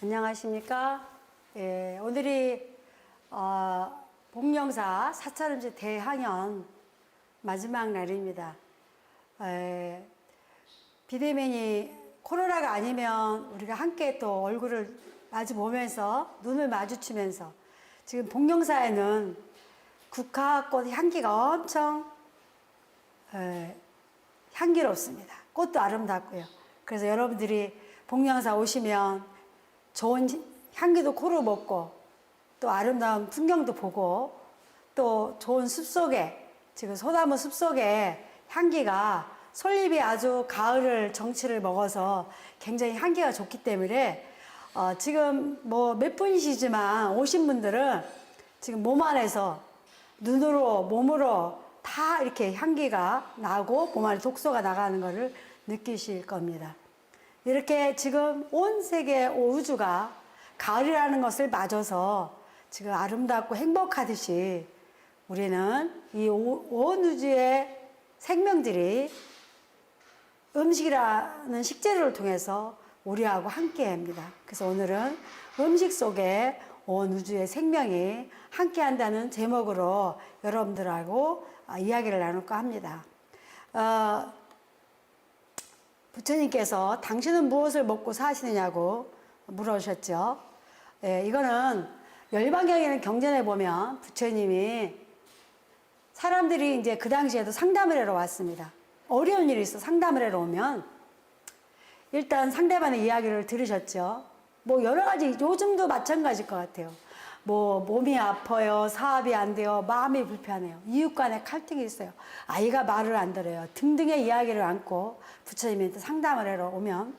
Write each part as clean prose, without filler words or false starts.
안녕하십니까? 예, 오늘이 복령사 사찰음식 대항연 마지막 날입니다. 비대면이 코로나가 아니면 우리가 함께 또 얼굴을 마주 보면서 눈을 마주치면서 지금 복령사에는 국화꽃 향기가 엄청 향기롭습니다. 꽃도 아름답고요. 그래서 여러분들이 복령사 오시면 좋은 향기도 코로 먹고 또 아름다운 풍경도 보고 또 좋은 숲속에 지금 소나무 숲속에 향기가 솔잎이 아주 가을을 정취를 먹어서 굉장히 향기가 좋기 때문에 지금 뭐 몇 분이시지만 오신 분들은 지금 몸 안에서 눈으로 몸으로 다 이렇게 향기가 나고 몸 안에 독소가 나가는 것을 느끼실 겁니다. 이렇게 지금 온 세계 우주가 가을이라는 것을 맞아서 지금 아름답고 행복하듯이 우리는 이 온 우주의 생명들이 음식이라는 식재료를 통해서 우리하고 함께 합니다. 그래서 오늘은 음식 속에 온 우주의 생명이 함께 한다는 제목으로 여러분들하고 이야기를 나눌까 합니다. 부처님께서 당신은 무엇을 먹고 사시느냐고 물어주셨죠. 예, 이거는 열반경에는 경전에 보면 부처님이 사람들이 이제 그 당시에도 상담을 하러 왔습니다. 어려운 일이 있어 상담을 하러 오면 일단 상대방의 이야기를 들으셨죠. 뭐 여러 가지 요즘도 마찬가지일 것 같아요. 뭐 몸이 아파요, 사업이 안 돼요, 마음이 불편해요, 이웃 간에 갈등이 있어요, 아이가 말을 안 들어요 등등의 이야기를 안고 부처님한테 상담을 하러 오면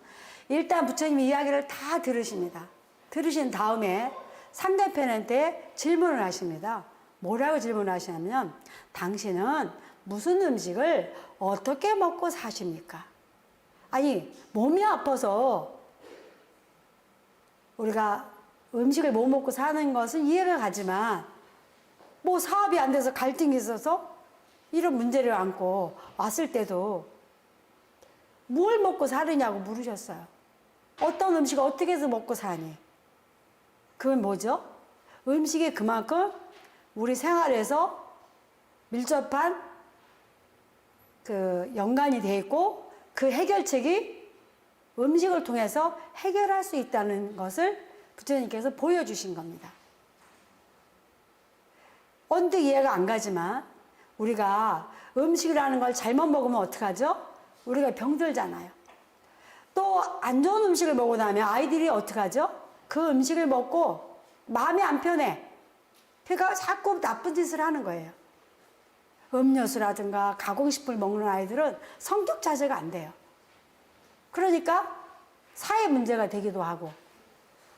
일단 부처님이 이야기를 다 들으십니다. 들으신 다음에 상대편한테 질문을 하십니다. 뭐라고 질문을 하시냐면 당신은 무슨 음식을 어떻게 먹고 사십니까? 아니 몸이 아파서 우리가 음식을 못 먹고 사는 것은 이해가 가지만 뭐 사업이 안 돼서 갈등이 있어서 이런 문제를 안고 왔을 때도 뭘 먹고 사느냐고 물으셨어요. 어떤 음식을 어떻게 해서 먹고 사니? 그건 뭐죠? 음식이 그만큼 우리 생활에서 밀접한 그 연관이 돼 있고 그 해결책이 음식을 통해서 해결할 수 있다는 것을 부처님께서 보여주신 겁니다. 언뜻 이해가 안 가지만 우리가 음식이라는 걸 잘못 먹으면 어떡하죠? 우리가 병들잖아요. 또 안 좋은 음식을 먹고 나면 아이들이 어떡하죠? 그 음식을 먹고 마음이 안 편해. 그러니까 자꾸 나쁜 짓을 하는 거예요. 음료수라든가 가공식품을 먹는 아이들은 성격 자제가 안 돼요. 그러니까 사회 문제가 되기도 하고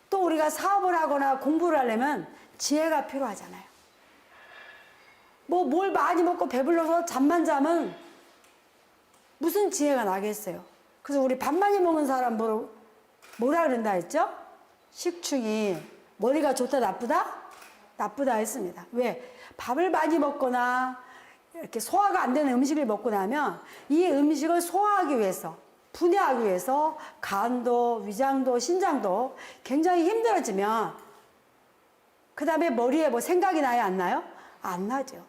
또 우리가 사업을 하거나 공부를 하려면 지혜가 필요하잖아요. 뭐 뭘 많이 먹고 배불러서 잠만 자면 무슨 지혜가 나겠어요. 그래서 우리 밥 많이 먹는 사람 뭐라 그런다 했죠? 식충이 머리가 좋다 나쁘다? 나쁘다 했습니다. 왜? 밥을 많이 먹거나 이렇게 소화가 안 되는 음식을 먹고 나면 이 음식을 소화하기 위해서 분해하기 위해서 간도, 위장도, 신장도 굉장히 힘들어지면 그 다음에 머리에 뭐 생각이 나요? 안 나요? 안 나죠.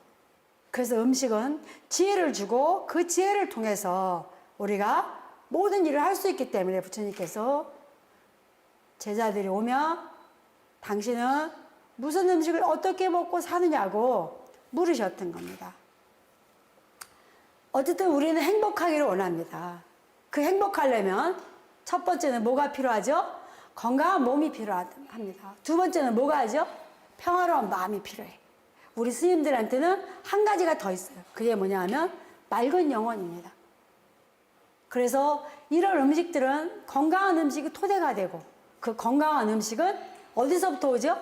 그래서 음식은 지혜를 주고 그 지혜를 통해서 우리가 모든 일을 할 수 있기 때문에 부처님께서 제자들이 오면 당신은 무슨 음식을 어떻게 먹고 사느냐고 물으셨던 겁니다. 어쨌든 우리는 행복하기를 원합니다. 그 행복하려면 첫 번째는 뭐가 필요하죠? 건강한 몸이 필요합니다. 두 번째는 뭐가 하죠? 평화로운 마음이 필요해. 우리 스님들한테는 한 가지가 더 있어요. 그게 뭐냐 하면 맑은 영혼입니다. 그래서 이런 음식들은 건강한 음식이 토대가 되고 그 건강한 음식은 어디서부터 오죠?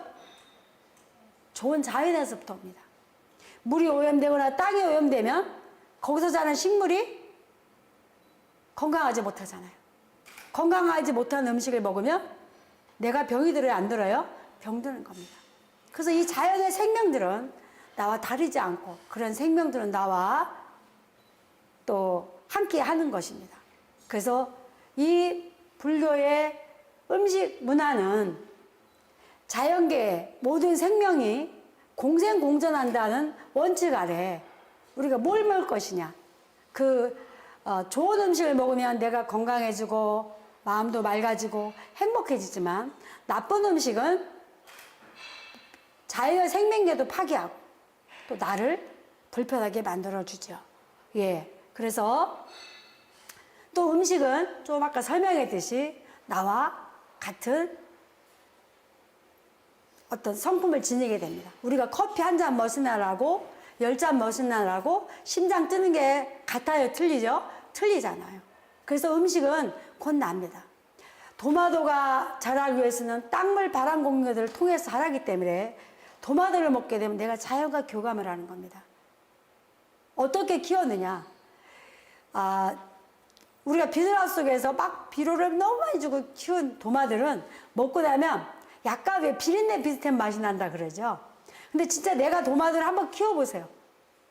좋은 자연에서부터 옵니다. 물이 오염되거나 땅이 오염되면 거기서 자란 식물이 건강하지 못하잖아요. 건강하지 못한 음식을 먹으면 내가 병이 들어요? 안 들어요? 병드는 겁니다. 그래서 이 자연의 생명들은 나와 다르지 않고 그런 생명들은 나와 또 함께 하는 것입니다. 그래서 이 불교의 음식 문화는 자연계의 모든 생명이 공생공존한다는 원칙 아래 우리가 뭘 먹을 것이냐. 좋은 음식을 먹으면 내가 건강해지고 마음도 맑아지고 행복해지지만 나쁜 음식은 자연의 생명계도 파괴하고 또 나를 불편하게 만들어주죠. 예. 그래서 또 음식은 좀 아까 설명했듯이 나와 같은 어떤 성품을 지니게 됩니다. 우리가 커피 한 잔 머신나라고 10잔 머신나라고 심장 뜨는 게 같아요? 틀리죠? 틀리잖아요. 그래서 음식은 곧 납니다. 도마도가 자라기 위해서는 땅물 바람 공유들을 통해서 자라기 때문에 도마도를 먹게 되면 내가 자연과 교감을 하는 겁니다. 어떻게 키웠느냐? 우리가 비닐하우스 속에서 막 비료를 너무 많이 주고 키운 도마들은 먹고 나면 약간 왜 비린내 비슷한 맛이 난다 그러죠. 근데 진짜 내가 도마도를 한번 키워보세요.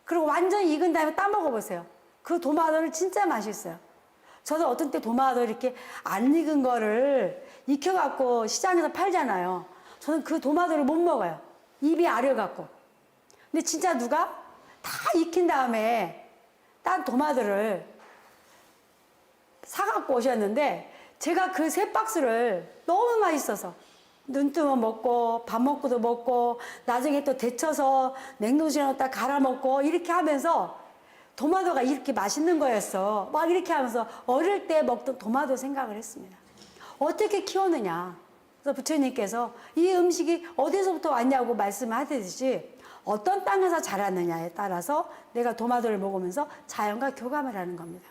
그리고 완전히 익은 다음에 따먹어보세요. 그 도마도는 진짜 맛있어요. 저도 어떤 때 도마도 이렇게 안 익은 거를 익혀갖고 시장에서 팔잖아요. 저는 그 도마도를 못 먹어요. 입이 아려갖고. 근데 진짜 누가 다 익힌 다음에 딴 도마도를 사갖고 오셨는데 제가 그 3박스를 너무 맛있어서 눈 뜨면 먹고 밥 먹고도 먹고 나중에 또 데쳐서 냉동실에 넣었다 갈아 먹고 이렇게 하면서 도마도가 이렇게 맛있는 거였어. 막 이렇게 하면서 어릴 때 먹던 도마도 생각을 했습니다. 어떻게 키웠느냐. 그래서 부처님께서 이 음식이 어디서부터 왔냐고 말씀하듯이 어떤 땅에서 자랐느냐에 따라서 내가 도마도를 먹으면서 자연과 교감을 하는 겁니다.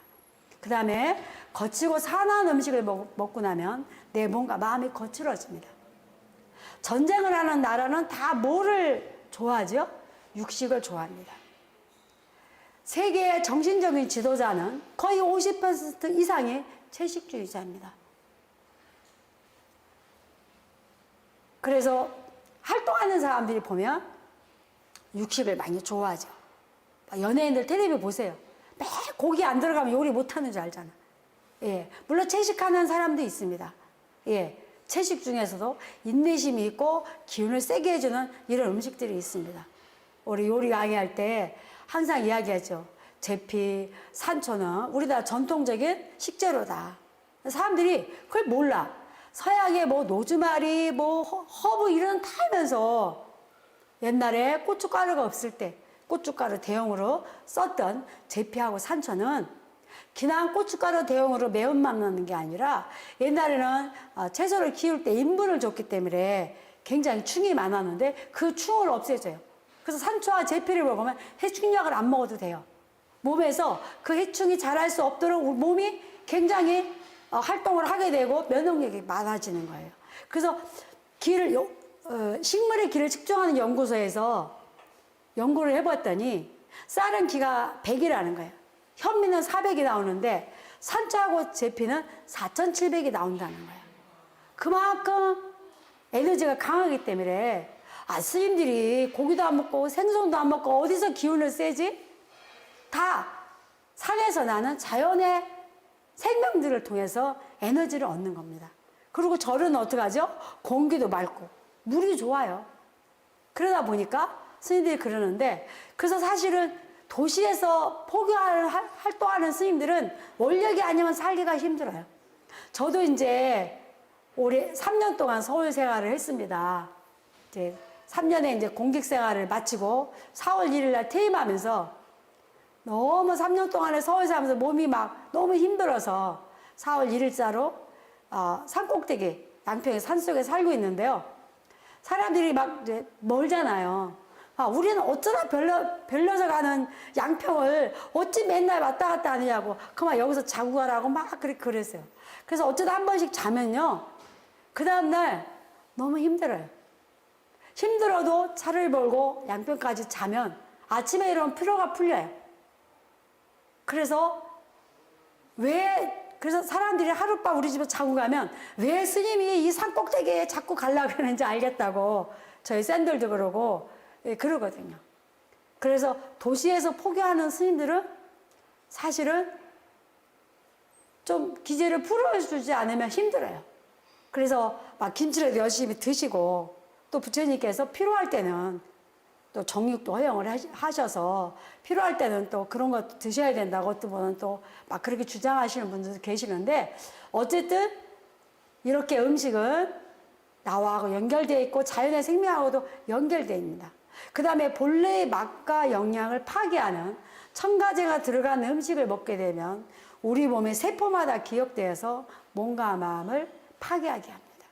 그 다음에 거치고 산화한 음식을 먹고 나면 내 몸과 마음이 거칠어집니다. 전쟁을 하는 나라는 다 뭐를 좋아하죠? 육식을 좋아합니다. 세계의 정신적인 지도자는 거의 50% 이상이 채식주의자입니다. 그래서 활동하는 사람들이 보면 육식을 많이 좋아하죠. 연예인들 텔레비 보세요. 매 고기 안 들어가면 요리 못하는 줄 알잖아. 예, 물론 채식하는 사람도 있습니다. 예, 채식 중에서도 인내심이 있고 기운을 세게 해주는 이런 음식들이 있습니다. 우리 요리 강의할 때 항상 이야기하죠. 제피, 산초는 우리나라 전통적인 식재료다. 사람들이 그걸 몰라. 서양의 뭐 노즈마리, 뭐 허브 이런 다 하면서 옛날에 고춧가루가 없을 때 고춧가루 대용으로 썼던 제피하고 산초는 그냥 고춧가루 대용으로 매운맛 나는 게 아니라 옛날에는 채소를 키울 때 인분을 줬기 때문에 굉장히 충이 많았는데 그 충을 없애줘요. 그래서 산초와 제피를 먹으면 해충약을 안 먹어도 돼요. 몸에서 그 해충이 자랄 수 없도록 몸이 굉장히 활동을 하게 되고 면역력이 많아지는 거예요. 그래서 식물의 기를 측정하는 연구소에서 연구를 해봤더니 쌀은 기가 100이라는 거예요. 현미는 400이 나오는데 산초하고 제피는 4,700이 나온다는 거예요. 그만큼 에너지가 강하기 때문에 스님들이 고기도 안 먹고 생선도 안 먹고 어디서 기운을 쐬지? 다 산에서 나는 자연의 생명들을 통해서 에너지를 얻는 겁니다. 그리고 절은 어떡하죠? 공기도 맑고 물이 좋아요. 그러다 보니까 스님들이 그러는데, 그래서 사실은 도시에서 활동하는 스님들은 원력이 아니면 살기가 힘들어요. 저도 이제 올해 3년 동안 서울 생활을 했습니다. 이제 3년의 이제 공직 생활을 마치고 4월 1일 날 퇴임하면서 너무 3년 동안에 서울 살면서 몸이 막 너무 힘들어서 4월 1일자로 산꼭대기 양평의 산속에 살고 있는데요. 사람들이 막 이제 멀잖아요. 우리는 어쩌다 별려서 가는 양평을 어찌 맨날 왔다 갔다 하느냐고. 그만 여기서 자고 가라고 막 그랬어요. 그래서 어쩌다 한 번씩 자면요. 그 다음날 너무 힘들어요. 힘들어도 차를 몰고 양평까지 자면 아침에 일어나면 피로가 풀려요. 그래서 사람들이 하룻밤 우리 집에 자고 가면 왜 스님이 이 산꼭대기에 자꾸 가려고 그러는지 알겠다고 저희 샌들도 그러고 그러거든요. 그래서 도시에서 포교하는 스님들은 사실은 좀 기제를 풀어주지 않으면 힘들어요. 그래서 막 김치를 열심히 드시고 또 부처님께서 필요할 때는 또 정육도 허용을 하셔서 필요할 때는 또 그런 거 드셔야 된다고 어떤 분은 또 막 그렇게 주장하시는 분들도 계시는데 어쨌든 이렇게 음식은 나와하고 연결되어 있고 자연의 생명하고도 연결되어 있습니다. 그 다음에 본래의 맛과 영양을 파괴하는 첨가제가 들어간 음식을 먹게 되면 우리 몸의 세포마다 기억되어서 몸과 마음을 파괴하게 합니다.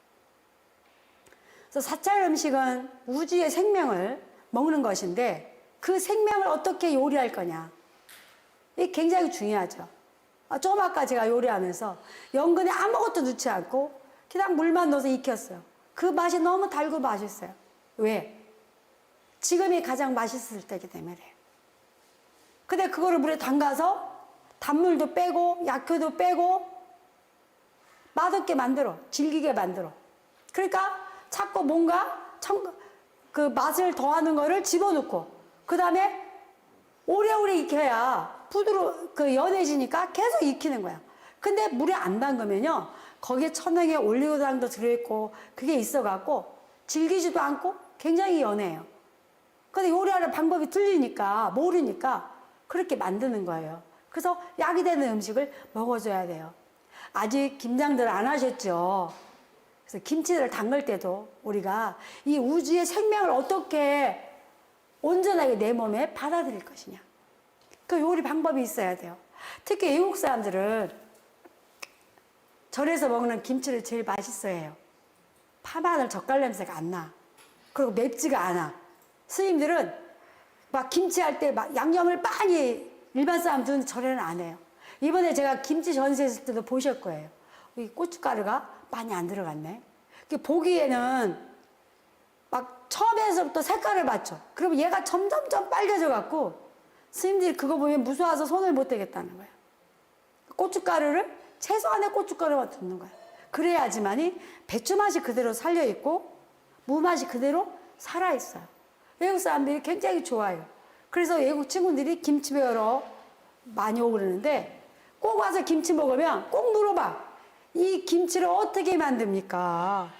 그래서 사찰 음식은 우주의 생명을 먹는 것인데 그 생명을 어떻게 요리할 거냐. 이게 굉장히 중요하죠. 조금 아까 제가 요리하면서 연근에 아무것도 넣지 않고 그냥 물만 넣어서 익혔어요. 그 맛이 너무 달고 맛있어요. 왜? 지금이 가장 맛있을 때기 때문에 그래요. 근데 그거를 물에 담가서 단물도 빼고 약효도 빼고 맛없게 만들어. 질기게 만들어. 그러니까 자꾸 뭔가 그 맛을 더하는 거를 집어넣고 그 다음에 오래오래 익혀야 연해지니까 계속 익히는 거야. 근데 물에 안 담그면요 거기에 천연의 올리고당도 들어있고 그게 있어갖고 질기지도 않고 굉장히 연해요. 근데 요리하는 방법이 틀리니까 모르니까 그렇게 만드는 거예요. 그래서 약이 되는 음식을 먹어줘야 돼요. 아직 김장들 안 하셨죠? 그래서 김치를 담글 때도 우리가 이 우주의 생명을 어떻게 온전하게 내 몸에 받아들일 것이냐. 그 요리 방법이 있어야 돼요. 특히 외국 사람들은 절에서 먹는 김치를 제일 맛있어 해요. 파마늘 젓갈 냄새가 안 나. 그리고 맵지가 않아. 스님들은 막 김치할 때 막 양념을 많이 일반 사람들은 절에는 안 해요. 이번에 제가 김치 전시했을 때도 보실 거예요. 이 고춧가루가 많이 안 들어갔네. 보기에는 막 처음에서부터 색깔을 맞춰. 그러면 얘가 점점점 빨개져 갖고 스님들이 그거 보면 무서워서 손을 못 대겠다는 거예요. 고춧가루를 최소한의 고춧가루만 넣는 거예요. 그래야지만이 배추 맛이 그대로 살려 있고 무 맛이 그대로 살아 있어요. 외국 사람들이 굉장히 좋아요. 그래서 외국 친구들이 김치 배우러 많이 오고 그러는데 꼭 와서 김치 먹으면 꼭 물어봐. 이 김치를 어떻게 만듭니까?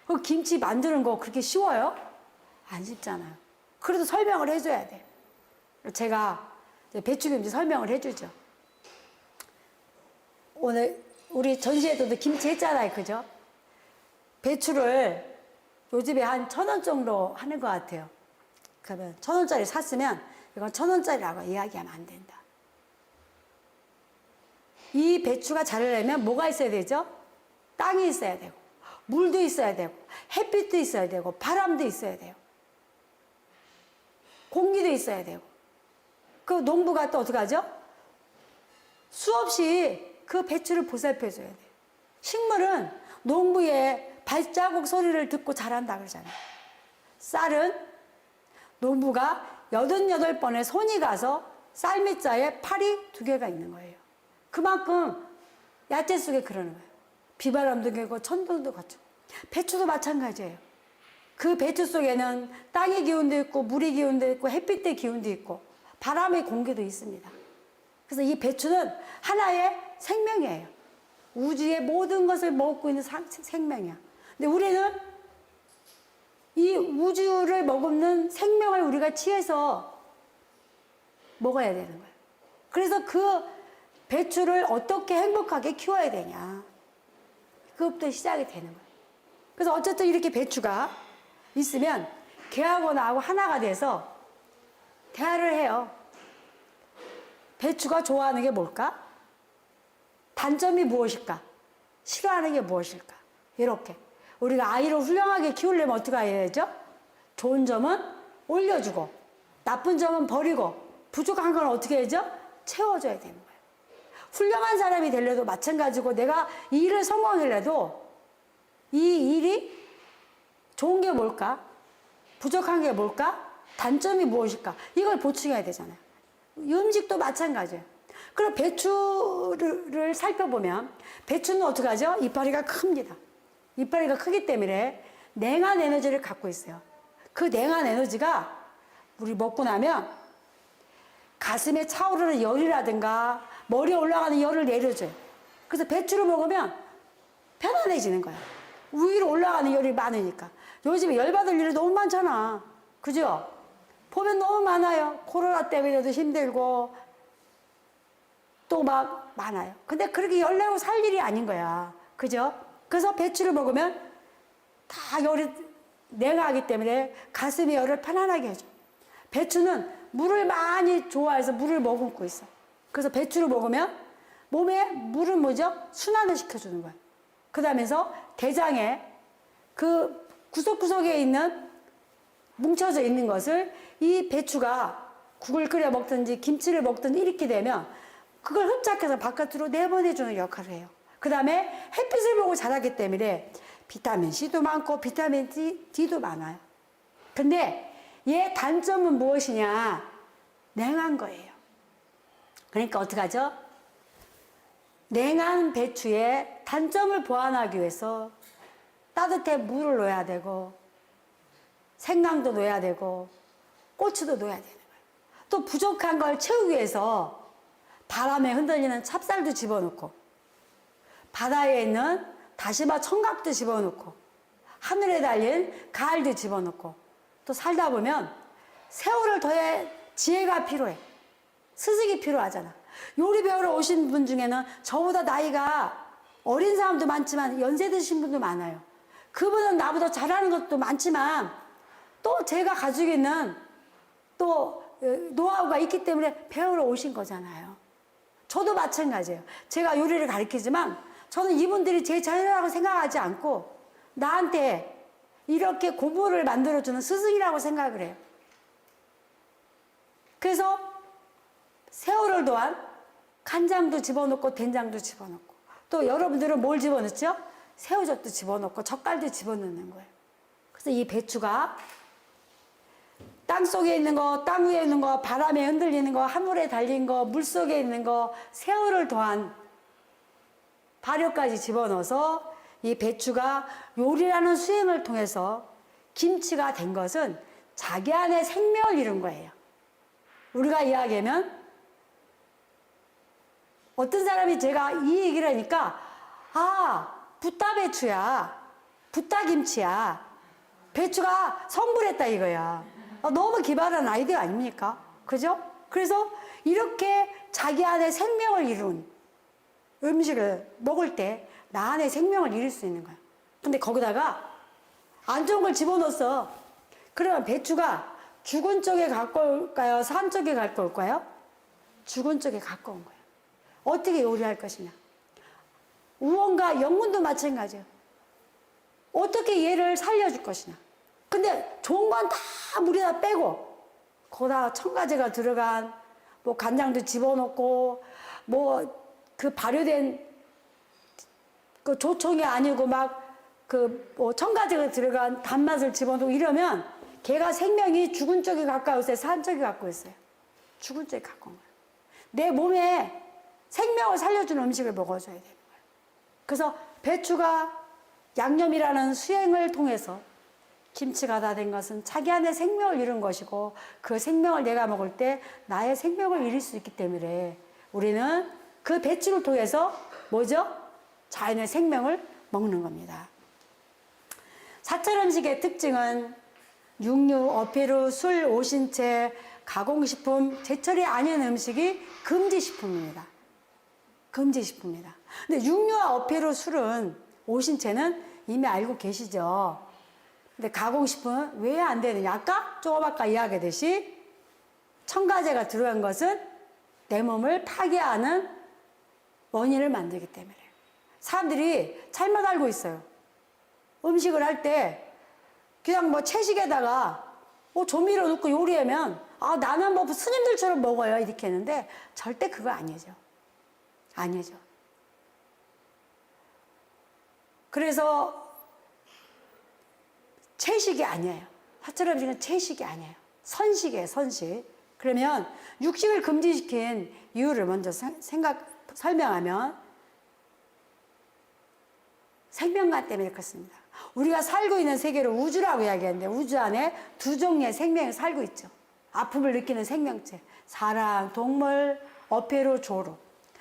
그 김치 만드는 거 그렇게 쉬워요? 안 쉽잖아요. 그래도 설명을 해줘야 돼. 제가 배추김치 설명을 해주죠. 오늘 우리 전시회도 김치 했잖아요. 그죠? 배추를 요즘에 한 1,000원 정도 하는 것 같아요. 그러면 1,000원짜리 샀으면 이건 1,000원짜리라고 이야기하면 안 된다. 이 배추가 자라려면 뭐가 있어야 되죠? 땅이 있어야 되고 물도 있어야 되고 햇빛도 있어야 되고 바람도 있어야 돼요. 공기도 있어야 되고 그 농부가 또 어떻게 하죠? 수없이 그 배추를 보살펴줘야 돼요. 식물은 농부의 발자국 소리를 듣고 자란다 그러잖아요. 쌀은 농부가 88번의 손이 가서 쌀밑자에 팔이 2개가 있는 거예요. 그만큼 야채 속에 그러는 거예요. 비바람도 개고 천둥도 거쳐. 배추도 마찬가지예요. 그 배추 속에는 땅의 기운도 있고 물의 기운도 있고 햇빛의 기운도 있고 바람의 공기도 있습니다. 그래서 이 배추는 하나의 생명이에요. 우주의 모든 것을 먹고 있는 생명이야. 근데 우리는 이 우주를 머금는 생명을 우리가 취해서 먹어야 되는 거예요. 그래서 그 배추를 어떻게 행복하게 키워야 되냐. 그것부터 시작이 되는 거예요. 그래서 어쨌든 이렇게 배추가 있으면 개하고 나하고 하나가 돼서 대화를 해요. 배추가 좋아하는 게 뭘까? 단점이 무엇일까? 싫어하는 게 무엇일까? 이렇게. 우리가 아이를 훌륭하게 키우려면 어떻게 해야 되죠? 좋은 점은 올려주고 나쁜 점은 버리고 부족한 건 어떻게 해야죠? 채워줘야 되는 거예요. 훌륭한 사람이 되려도 마찬가지고 내가 이 일을 성공하려도 이 일이 좋은 게 뭘까? 부족한 게 뭘까? 단점이 무엇일까? 이걸 보충해야 되잖아요. 음식도 마찬가지예요. 그럼 배추를 살펴보면 배추는 어떻게 하죠? 이파리가 큽니다. 이파리가 크기 때문에 냉한 에너지를 갖고 있어요. 그 냉한 에너지가 우리 먹고 나면 가슴에 차오르는 열이라든가 머리에 올라가는 열을 내려줘요. 그래서 배추를 먹으면 편안해지는 거야. 위로 올라가는 열이 많으니까. 요즘에 열받을 일이 너무 많잖아. 그죠? 보면 너무 많아요. 코로나 때문에도 힘들고 또 막 많아요. 근데 그렇게 열내고 살 일이 아닌 거야. 그죠? 그래서 배추를 먹으면 다 열이 냉하기 때문에 가슴이 열을 편안하게 해줘. 배추는 물을 많이 좋아해서 물을 머금고 있어. 그래서 배추를 먹으면 몸에 물은 뭐죠? 순환을 시켜주는 거예요. 그 다음에서 대장에 그 구석구석에 있는 뭉쳐져 있는 것을 이 배추가 국을 끓여 먹든지 김치를 먹든지 이렇게 되면 그걸 흡착해서 바깥으로 내보내주는 역할을 해요. 그 다음에 햇빛을 보고 자라기 때문에 비타민C도 많고 비타민 D도 많아요. 근데 얘 단점은 무엇이냐? 냉한 거예요. 그러니까 어떡하죠? 냉한 배추의 단점을 보완하기 위해서 따뜻한 물을 넣어야 되고 생강도 넣어야 되고 고추도 넣어야 되는 거예요. 또 부족한 걸 채우기 위해서 바람에 흔들리는 찹쌀도 집어넣고 바다에 있는 다시마 청각도 집어넣고 하늘에 달린 가을도 집어넣고 또 살다 보면 세월을 더해 지혜가 필요해. 스승이 필요하잖아. 요리 배우러 오신 분 중에는 저보다 나이가 어린 사람도 많지만 연세 드신 분도 많아요. 그분은 나보다 잘하는 것도 많지만 또 제가 가지고 있는 또 노하우가 있기 때문에 배우러 오신 거잖아요. 저도 마찬가지예요. 제가 요리를 가르치지만 저는 이분들이 제 자녀라고 생각하지 않고 나한테 이렇게 고부를 만들어주는 스승이라고 생각을 해요. 그래서 새우를 또한 간장도 집어넣고 된장도 집어넣고 또 여러분들은 뭘 집어넣죠? 새우젓도 집어넣고 젓갈도 집어넣는 거예요. 그래서 이 배추가 땅속에 있는 거, 땅 위에 있는 거, 바람에 흔들리는 거, 하늘에 달린 거, 물속에 있는 거, 새우를 더한 발효까지 집어넣어서 이 배추가 요리라는 수행을 통해서 김치가 된 것은 자기 안에 생명을 이룬 거예요. 우리가 이야기하면 어떤 사람이 제가 이 얘기를 하니까 아, 붓다배추야, 붓다김치야, 배추가 성불했다 이거야. 너무 기발한 아이디어 아닙니까? 그죠? 그래서 이렇게 자기 안에 생명을 이룬 음식을 먹을 때 나 안에 생명을 이룰 수 있는 거야. 근데 거기다가 안 좋은 걸 집어넣었어. 그러면 배추가 죽은 쪽에 갖고 올까요? 산 쪽에 갖고 올까요? 죽은 쪽에 갖고 온 거예요. 어떻게 요리할 것이냐. 우원과 영문도 마찬가지예요. 어떻게 얘를 살려줄 것이냐. 근데 좋은 건 다 물에다 빼고 거기다 첨가제가 들어간 뭐 간장도 집어넣고 뭐 그 발효된 그 조청이 아니고 막 그 뭐 첨가제가 들어간 단맛을 집어넣고 이러면 걔가 생명이 죽은 쪽에 가까웠어요? 산 쪽에 갖고 있어요? 죽은 쪽에 갖고 온 거예요. 내 몸에 생명을 살려주는 음식을 먹어줘야 되는 거예요. 그래서 배추가 양념이라는 수행을 통해서 김치가 다 된 것은 자기 안에 생명을 이룬 것이고 그 생명을 내가 먹을 때 나의 생명을 이룰 수 있기 때문에 우리는 그 배추를 통해서 뭐죠? 자연의 생명을 먹는 겁니다. 사철 음식의 특징은 육류, 어패류, 술, 오신채, 가공식품, 제철이 아닌 음식이 금지식품입니다. 금지식품입니다. 근데 육류와 어패류, 술은, 오신채는 이미 알고 계시죠? 근데 가공식품은 왜 안 되느냐? 아까 조금 아까 이야기했듯이 첨가제가 들어간 것은 내 몸을 파괴하는 원인을 만들기 때문에 사람들이 잘못 알고 있어요. 음식을 할 때 그냥 뭐 채식에다가 조미료 넣고 요리하면 아 나는 뭐 스님들처럼 먹어요 이렇게 했는데 절대 그거 아니죠. 아니죠. 그래서 채식이 아니에요. 사철 음식은 채식이 아니에요. 선식이에요, 선식. 그러면 육식을 금지시킨 이유를 먼저 설명하면 생명관 때문에 그렇습니다. 우리가 살고 있는 세계를 우주라고 이야기하는데 우주 안에 두 종류의 생명이 살고 있죠. 아픔을 느끼는 생명체. 사람, 동물, 어패류, 조루.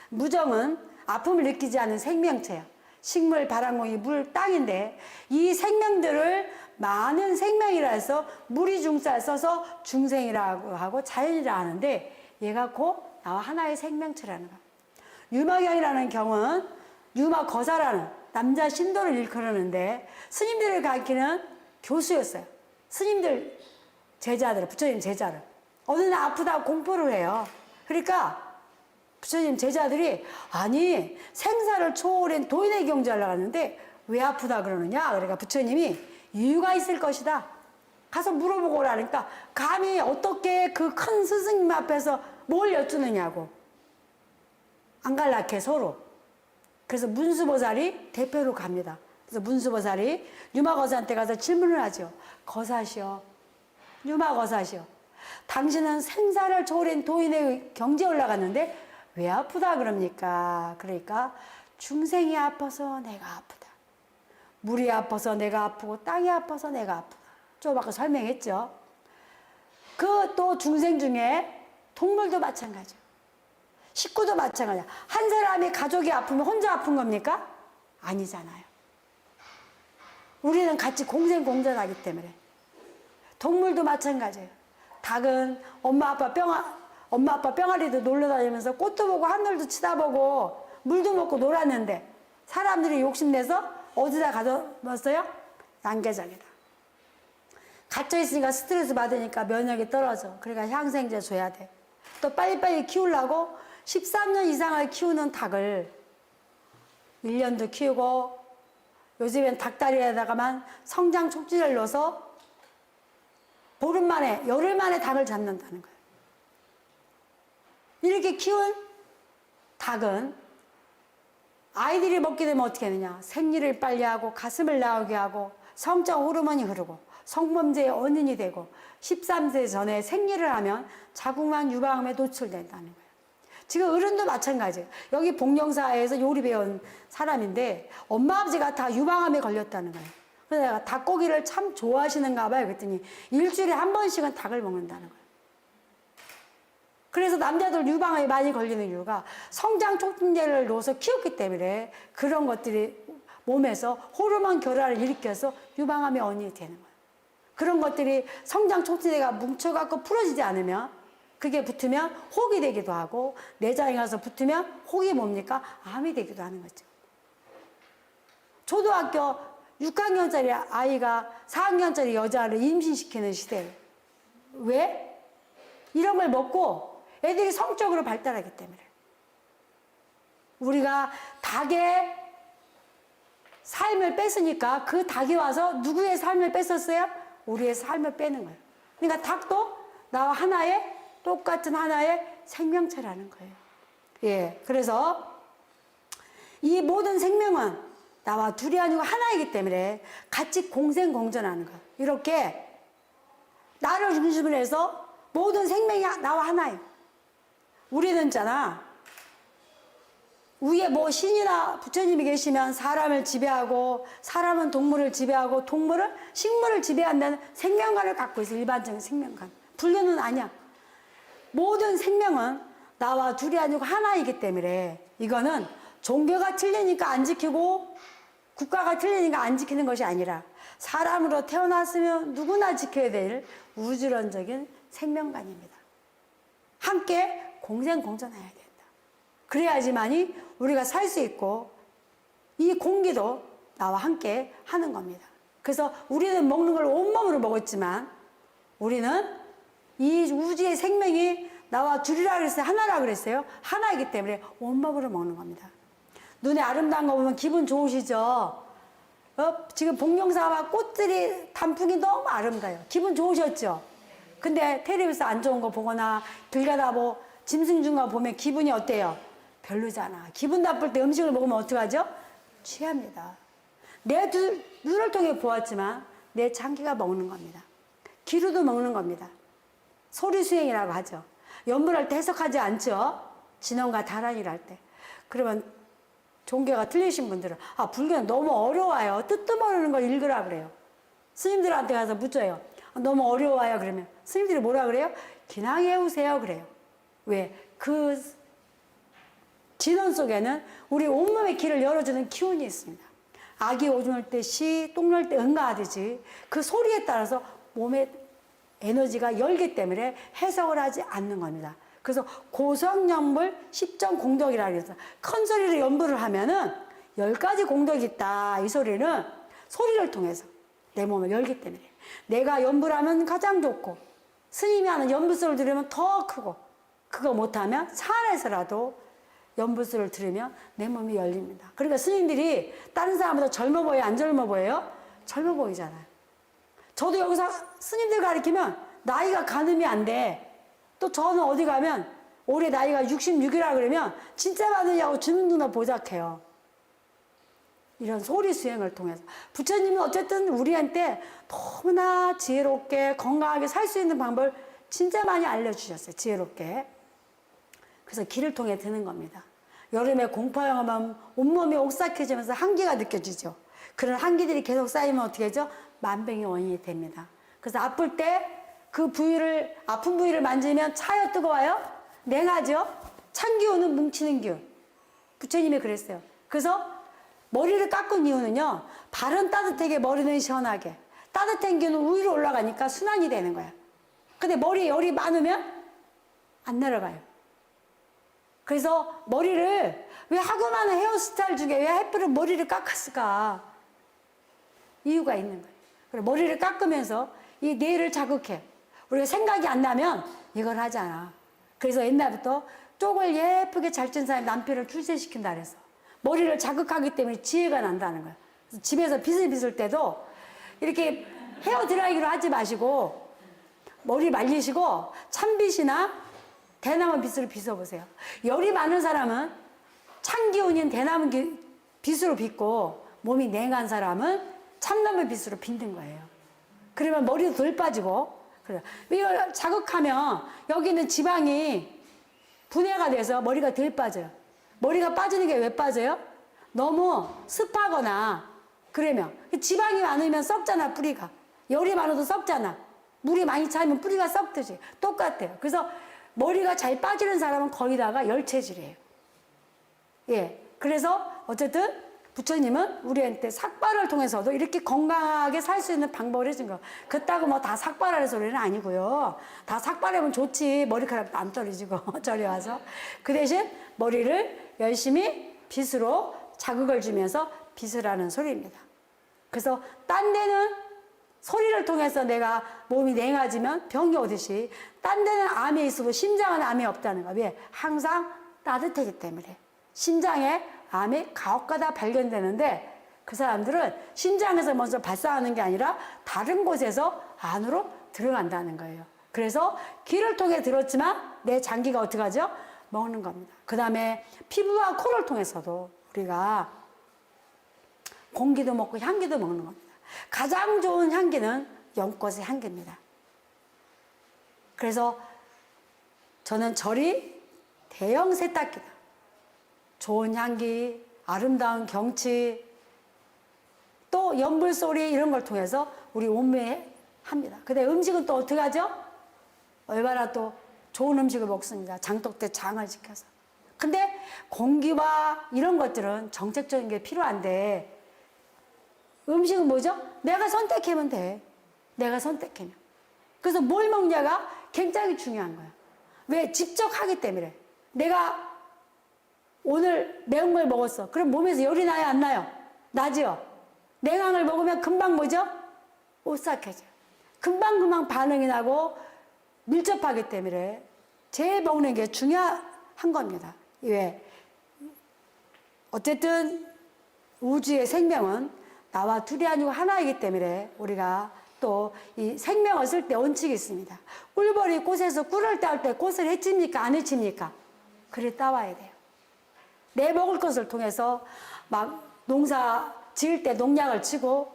무정은 아픔을 느끼지 않는 생명체예요. 식물, 바람공기, 물, 땅인데 이 생명들을 많은 생명이라 해서 무리중자를 써서 중생이라고 하고 자연이라 하는데 얘가 곧 나와 하나의 생명체라는 거야. 유마경이라는 경은 유마거사라는 남자 신도를 일컬었는데 스님들을 가르치는 교수였어요. 스님들 제자들, 부처님 제자를. 어느 날 아프다고 공포를 해요. 그러니까 부처님 제자들이 아니 생사를 초월한 도인의 경지를 나갔는데 왜 아프다 그러느냐. 그러니까 부처님이 이유가 있을 것이다. 가서 물어보고 오라니까 감히 어떻게 그 큰 스승님 앞에서 뭘 여쭈느냐고. 안갈락해 서로. 그래서 문수보살이 대표로 갑니다. 그래서 문수보살이 유마거사한테 가서 질문을 하죠. 거사시여, 유마거사시여, 당신은 생사를 초월한 도인의 경지에 올라갔는데 왜 아프다 그럽니까? 그러니까 중생이 아파서 내가 아프다. 물이 아파서 내가 아프고 땅이 아파서 내가 아프다. 좀 아까 설명했죠. 그 또 중생 중에 동물도 마찬가지예요. 식구도 마찬가지야. 한 사람이 가족이 아프면 혼자 아픈 겁니까? 아니잖아요. 우리는 같이 공생공존하기 때문에. 동물도 마찬가지예요. 닭은 엄마 아빠 뿅아리도 놀러 다니면서 꽃도 보고 하늘도 치다보고 물도 먹고 놀았는데 사람들이 욕심내서 어디다 가둬놨어요? 양계장에다. 갇혀있으니까 스트레스 받으니까 면역이 떨어져. 그러니까 향생제 줘야 돼. 또 빨리빨리 키우려고 13년 이상을 키우는 닭을 1년도 키우고 요즘엔 닭다리에다가만 성장 촉진을 넣어서 보름 만에, 열흘 만에 닭을 잡는다는 거예요. 이렇게 키운 닭은 아이들이 먹게 되면 어떻게 되느냐. 생리를 빨리 하고 가슴을 나오게 하고 성적 호르몬이 흐르고 성범죄의 원인이 되고 13세 전에 생리를 하면 자궁만 유방암에 노출된다는 거예요. 지금 어른도 마찬가지예요. 여기 복령사에서 요리 배운 사람인데 엄마 아버지가 다 유방암에 걸렸다는 거예요. 그래서 내가 닭고기를 참 좋아하시는가 봐요. 그랬더니 일주일에 한 번씩은 닭을 먹는다는 거예요. 그래서 남자들 유방암에 많이 걸리는 이유가 성장 촉진제를 넣어서 키웠기 때문에 그런 것들이 몸에서 호르몬 결합을 일으켜서 유방암의 원인이 되는 거예요. 그런 것들이 성장 촉진제가 뭉쳐갖고 풀어지지 않으면 그게 붙으면 혹이 되기도 하고 내장에 가서 붙으면 혹이 뭡니까? 암이 되기도 하는 거죠. 초등학교 6학년짜리 아이가 4학년짜리 여자를 임신시키는 시대예요. 왜? 이런 걸 먹고 애들이 성적으로 발달하기 때문에. 우리가 닭의 삶을 뺐으니까 그 닭이 와서 누구의 삶을 뺐었어요? 우리의 삶을 빼는 거예요. 그러니까 닭도 나와 하나의 똑같은 하나의 생명체라는 거예요. 예, 그래서 이 모든 생명은 나와 둘이 아니고 하나이기 때문에 같이 공생공존하는 거예요. 이렇게 나를 중심으로 해서 모든 생명이 나와 하나예요. 우리는 있잖아. 위에 뭐 신이나 부처님이 계시면 사람을 지배하고 사람은 동물을 지배하고 동물은 식물을 지배한다는 생명관을 갖고 있어. 일반적인 생명관. 불교는 아니야. 모든 생명은 나와 둘이 아니고 하나이기 때문에 이거는 종교가 틀리니까 안 지키고 국가가 틀리니까 안 지키는 것이 아니라 사람으로 태어났으면 누구나 지켜야 될 우주론적인 생명관입니다. 함께 공생공존해야 된다. 그래야지만이 우리가 살 수 있고 이 공기도 나와 함께 하는 겁니다. 그래서 우리는 먹는 걸 온몸으로 먹었지만 우리는 이 우주의 생명이 나와 둘이라 그랬어요? 하나라 그랬어요? 하나이기 때문에 온몸으로 먹는 겁니다. 눈에 아름다운 거 보면 기분 좋으시죠? 지금 복령사와 꽃들이 단풍이 너무 아름다워요. 기분 좋으셨죠? 근데 텔레비에서 안 좋은 거 보거나 길 가다 뭐 짐승 중 거 보면 기분이 어때요? 별로잖아. 기분 나쁠 때 음식을 먹으면 어떡하죠? 취합니다. 내 눈을 통해 보았지만 내 장기가 먹는 겁니다. 기루도 먹는 겁니다. 소리수행이라고 하죠. 연불할 때 해석하지 않죠? 진원과 다란이를 할 때. 그러면 종교가 틀리신 분들은 불교는 너무 어려워요. 뜻도 모르는 걸 읽으라 그래요. 스님들한테 가서 묻어요. 너무 어려워요. 그러면 스님들이 뭐라 그래요? 기낭 외우세요 그래요. 왜? 그 진원 속에는 우리 온몸의 길을 열어주는 기운이 있습니다. 아기 오줌 올 때 시, 똥 널 때 응가하듯이 그 소리에 따라서 몸의 에너지가 열기 때문에 해석을 하지 않는 겁니다. 그래서 고성연불 10점 공덕이라 그래서 큰 소리로 연불을 하면은 10가지 공덕이 있다. 이 소리는 소리를 통해서 내 몸을 열기 때문에 내가 연불하면 가장 좋고 스님이 하는 연불소를 들으면 더 크고 그거 못하면 산에서라도 연불소를 들으면 내 몸이 열립니다. 그러니까 스님들이 다른 사람보다 젊어 보여요? 안 젊어 보여요? 젊어 보이잖아요. 저도 여기서 스님들 가르치면 나이가 가늠이 안 돼. 또 저는 어디 가면 올해 나이가 66이라 그러면 진짜 많으냐고 주는 누나 보작해요. 이런 소리 수행을 통해서 부처님은 어쨌든 우리한테 너무나 지혜롭게 건강하게 살 수 있는 방법을 진짜 많이 알려주셨어요. 지혜롭게. 그래서 기를 통해 드는 겁니다. 여름에 공포영하면 온몸이 옥삭해지면서 한기가 느껴지죠. 그런 한기들이 계속 쌓이면 어떻게 하죠? 만병의 원인이 됩니다. 그래서 아플 때 그 부위를 아픈 부위를 만지면 차요 뜨거워요? 냉하죠? 찬 기운은 뭉치는 기운. 부처님이 그랬어요. 그래서 머리를 깎은 이유는요. 발은 따뜻하게 머리는 시원하게. 따뜻한 기운은 위로 올라가니까 순환이 되는 거야. 근데 머리에 열이 많으면 안 내려가요. 그래서 머리를 왜 하고 많은 헤어스타일 중에 왜 햇빛을 머리를 깎았을까? 이유가 있는 거예요. 그래 머리를 깎으면서 이 뇌를 자극해. 우리가 생각이 안 나면 이걸 하잖아. 그래서 옛날부터 쪽을 예쁘게 잘 찐 사람이 남편을 출세시킨다 그래서 머리를 자극하기 때문에 지혜가 난다는 거예요. 그래서 집에서 빗을 빗을 때도 이렇게 헤어 드라이기로 하지 마시고 머리 말리시고 찬빗이나 대나무 빗으로 빗어보세요. 열이 많은 사람은 찬 기운인 대나무 빗으로 빗고 몸이 냉한 사람은 참나무 빗으로 빗는 거예요. 그러면 머리도 덜 빠지고 그래요. 이걸 자극하면 여기 있는 지방이 분해가 돼서 머리가 덜 빠져요. 머리가 빠지는 게 왜 빠져요? 너무 습하거나 그러면 지방이 많으면 썩잖아 뿌리가. 열이 많아도 썩잖아. 물이 많이 차면 뿌리가 썩듯이 똑같아요. 그래서 머리가 잘 빠지는 사람은 거기다가 열체질이에요. 예, 그래서 어쨌든 부처님은 우리한테 삭발을 통해서도 이렇게 건강하게 살 수 있는 방법을 해준 거. 그렇다고 뭐 다 삭발하는 소리는 아니고요. 다 삭발하면 좋지. 머리카락도 안 떨어지고 저리 와서. 그 대신 머리를 열심히 빗으로 자극을 주면서 빗을 하는 소리입니다. 그래서 딴 데는 소리를 통해서 내가 몸이 냉해지면 병이 오듯이 딴 데는 암이 있어도 심장은 암이 없다는 거야. 왜? 항상 따뜻하기 때문에. 심장에 암이 가혹가다 발견되는데 그 사람들은 심장에서 먼저 발사하는 게 아니라 다른 곳에서 안으로 들어간다는 거예요. 그래서 귀를 통해 들었지만 내 장기가 어떻게 하죠? 먹는 겁니다. 그 다음에 피부와 코를 통해서도 우리가 공기도 먹고 향기도 먹는 겁니다. 가장 좋은 향기는 연꽃의 향기입니다. 그래서 저는 절이 대형 세탁기다. 좋은 향기, 아름다운 경치, 또 연불 소리 이런 걸 통해서 우리 온매에 합니다. 근데 음식은 또 어떻게 하죠? 얼마나 또 좋은 음식을 먹습니다. 장독대 장을 지켜서. 근데 공기와 이런 것들은 정책적인 게 필요한데 음식은 뭐죠? 내가 선택하면 돼. 내가 선택하면. 그래서 뭘 먹냐가 굉장히 중요한 거야. 왜? 직접 하기 때문에. 내가 오늘 매운 걸 먹었어. 그럼 몸에서 열이 나요? 안 나요? 나죠? 냉황을 먹으면 금방 뭐죠? 오싹해져요. 금방금방 반응이 나고 밀접하기 때문에 제일 먹는 게 중요한 겁니다. 왜? 어쨌든 우주의 생명은 나와 둘이 아니고 하나이기 때문에 우리가 또 이 생명을 쓸 때 원칙이 있습니다. 꿀벌이 꽃에서 꿀을 따올 때 꽃을 해칩니까? 안 해칩니까? 그래 따와야 돼요. 내 먹을 것을 통해서 막 농사 지을 때 농약을 치고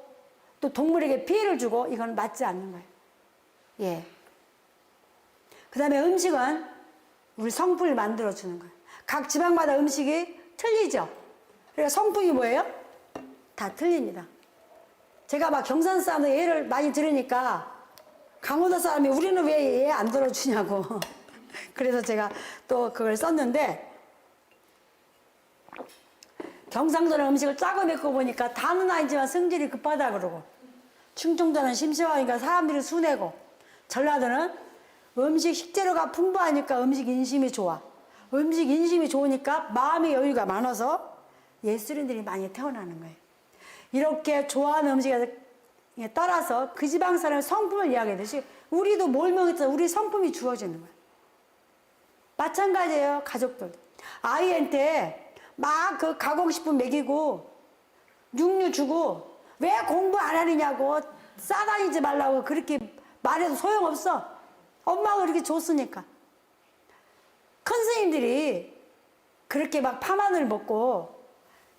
또 동물에게 피해를 주고 이건 맞지 않는 거예요. 예. 그 다음에 음식은 우리 성품을 만들어주는 거예요. 각 지방마다 음식이 틀리죠. 그러니까 성품이 뭐예요? 다 틀립니다. 제가 막 경산 사람들 예를 많이 들으니까 강원도 사람이 우리는 왜 예 안 들어주냐고. 그래서 제가 또 그걸 썼는데 경상도는 음식을 짜고 맵고 보니까 다는 아니지만 성질이 급하다 그러고, 충청도는 심심하니까 사람들이 순해고, 전라도는 음식 식재료가 풍부하니까 음식 인심이 좋아. 음식 인심이 좋으니까 마음의 여유가 많아서 예술인들이 많이 태어나는 거예요. 이렇게 좋아하는 음식에 따라서 그 지방 사람의 성품을 이야기하듯이 우리도 뭘 먹었든 우리 성품이 주어지는 거예요. 마찬가지예요. 가족들. 아이한테 막 그 가공식품 먹이고 육류 주고 왜 공부 안 하느냐고 싸다니지 말라고 그렇게 말해도 소용없어. 엄마가 그렇게 줬으니까. 큰 스님들이 그렇게 막 파마늘 먹고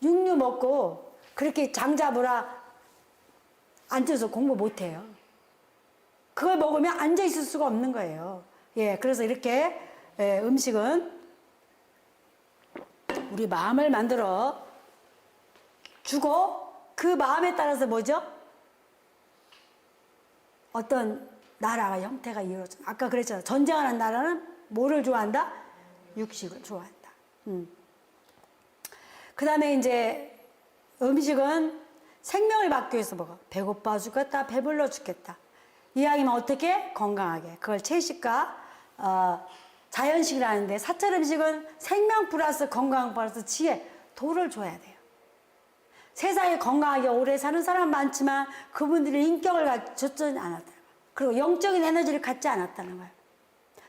육류 먹고 그렇게 장 잡으라 앉아서 공부 못해요. 그걸 먹으면 앉아 있을 수가 없는 거예요. 예, 그래서 이렇게 음식은 우리 마음을 만들어 주고 그 마음에 따라서 뭐죠? 어떤 나라가 형태가 이루어져. 아까 그랬잖아. 전쟁하는 나라는 뭐를 좋아한다? 육식을 좋아한다. 그 다음에 이제 음식은 생명을 받기 위해서 먹어. 배고파 죽겠다, 배불러 죽겠다. 이왕이면 어떻게? 건강하게. 그걸 채식과 자연식이라는데, 사찰 음식은 생명 플러스 건강 플러스 지혜, 도를 줘야 돼요. 세상에 건강하게 오래 사는 사람 많지만 그분들이 인격을 갖추지 않았다는 거예요. 그리고 영적인 에너지를 갖지 않았다는 거예요.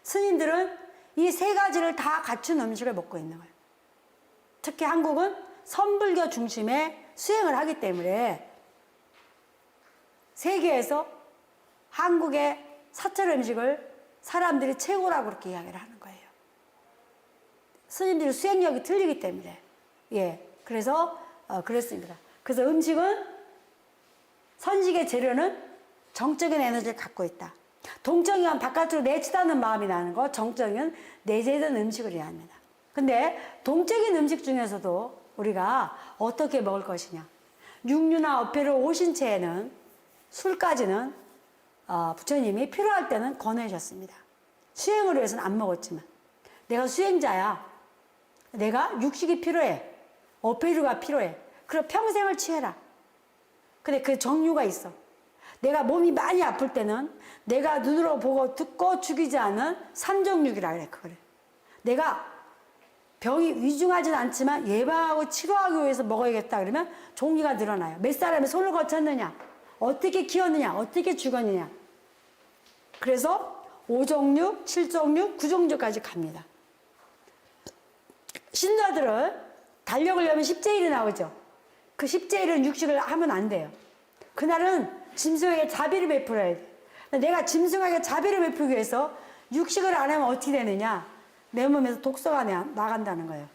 스님들은 이 세 가지를 다 갖춘 음식을 먹고 있는 거예요. 특히 한국은 선불교 중심의 수행을 하기 때문에 세계에서 한국의 사찰 음식을 사람들이 최고라고 그렇게 이야기를 하는 거예요. 스님들이 수행력이 틀리기 때문에. 예. 그래서 그렇습니다. 그래서 음식은 선식의 재료는 정적인 에너지를 갖고 있다. 동적이면 바깥으로 내치다는 마음이 나는 거, 정적은 내재된 음식을 이해합니다. 근데 동적인 음식 중에서도 우리가 어떻게 먹을 것이냐. 육류나 어패를 오신 채에는 술까지는 부처님이 필요할 때는 권해주셨습니다. 수행을 위해서는 안 먹었지만 내가 수행자야. 내가 육식이 필요해. 어패류가 필요해. 그럼 평생을 취해라. 근데 그 정류가 있어. 내가 몸이 많이 아플 때는 내가 눈으로 보고 듣고 죽이지 않은 삼정육이라 그래. 그거를. 내가 병이 위중하진 않지만 예방하고 치료하기 위해서 먹어야겠다 그러면 종류가 늘어나요. 몇 사람이 손을 거쳤느냐, 어떻게 키웠느냐, 어떻게 죽었느냐. 그래서 5종류, 7종류, 9종류까지 갑니다. 신자들은 달력을 열면 10제일이 나오죠. 그 10제일은 육식을 하면 안 돼요. 그날은 짐승에게 자비를 베풀어야 돼. 내가 짐승에게 자비를 베풀기 위해서 육식을 안 하면 어떻게 되느냐? 내 몸에서 독소가 나간다는 거예요.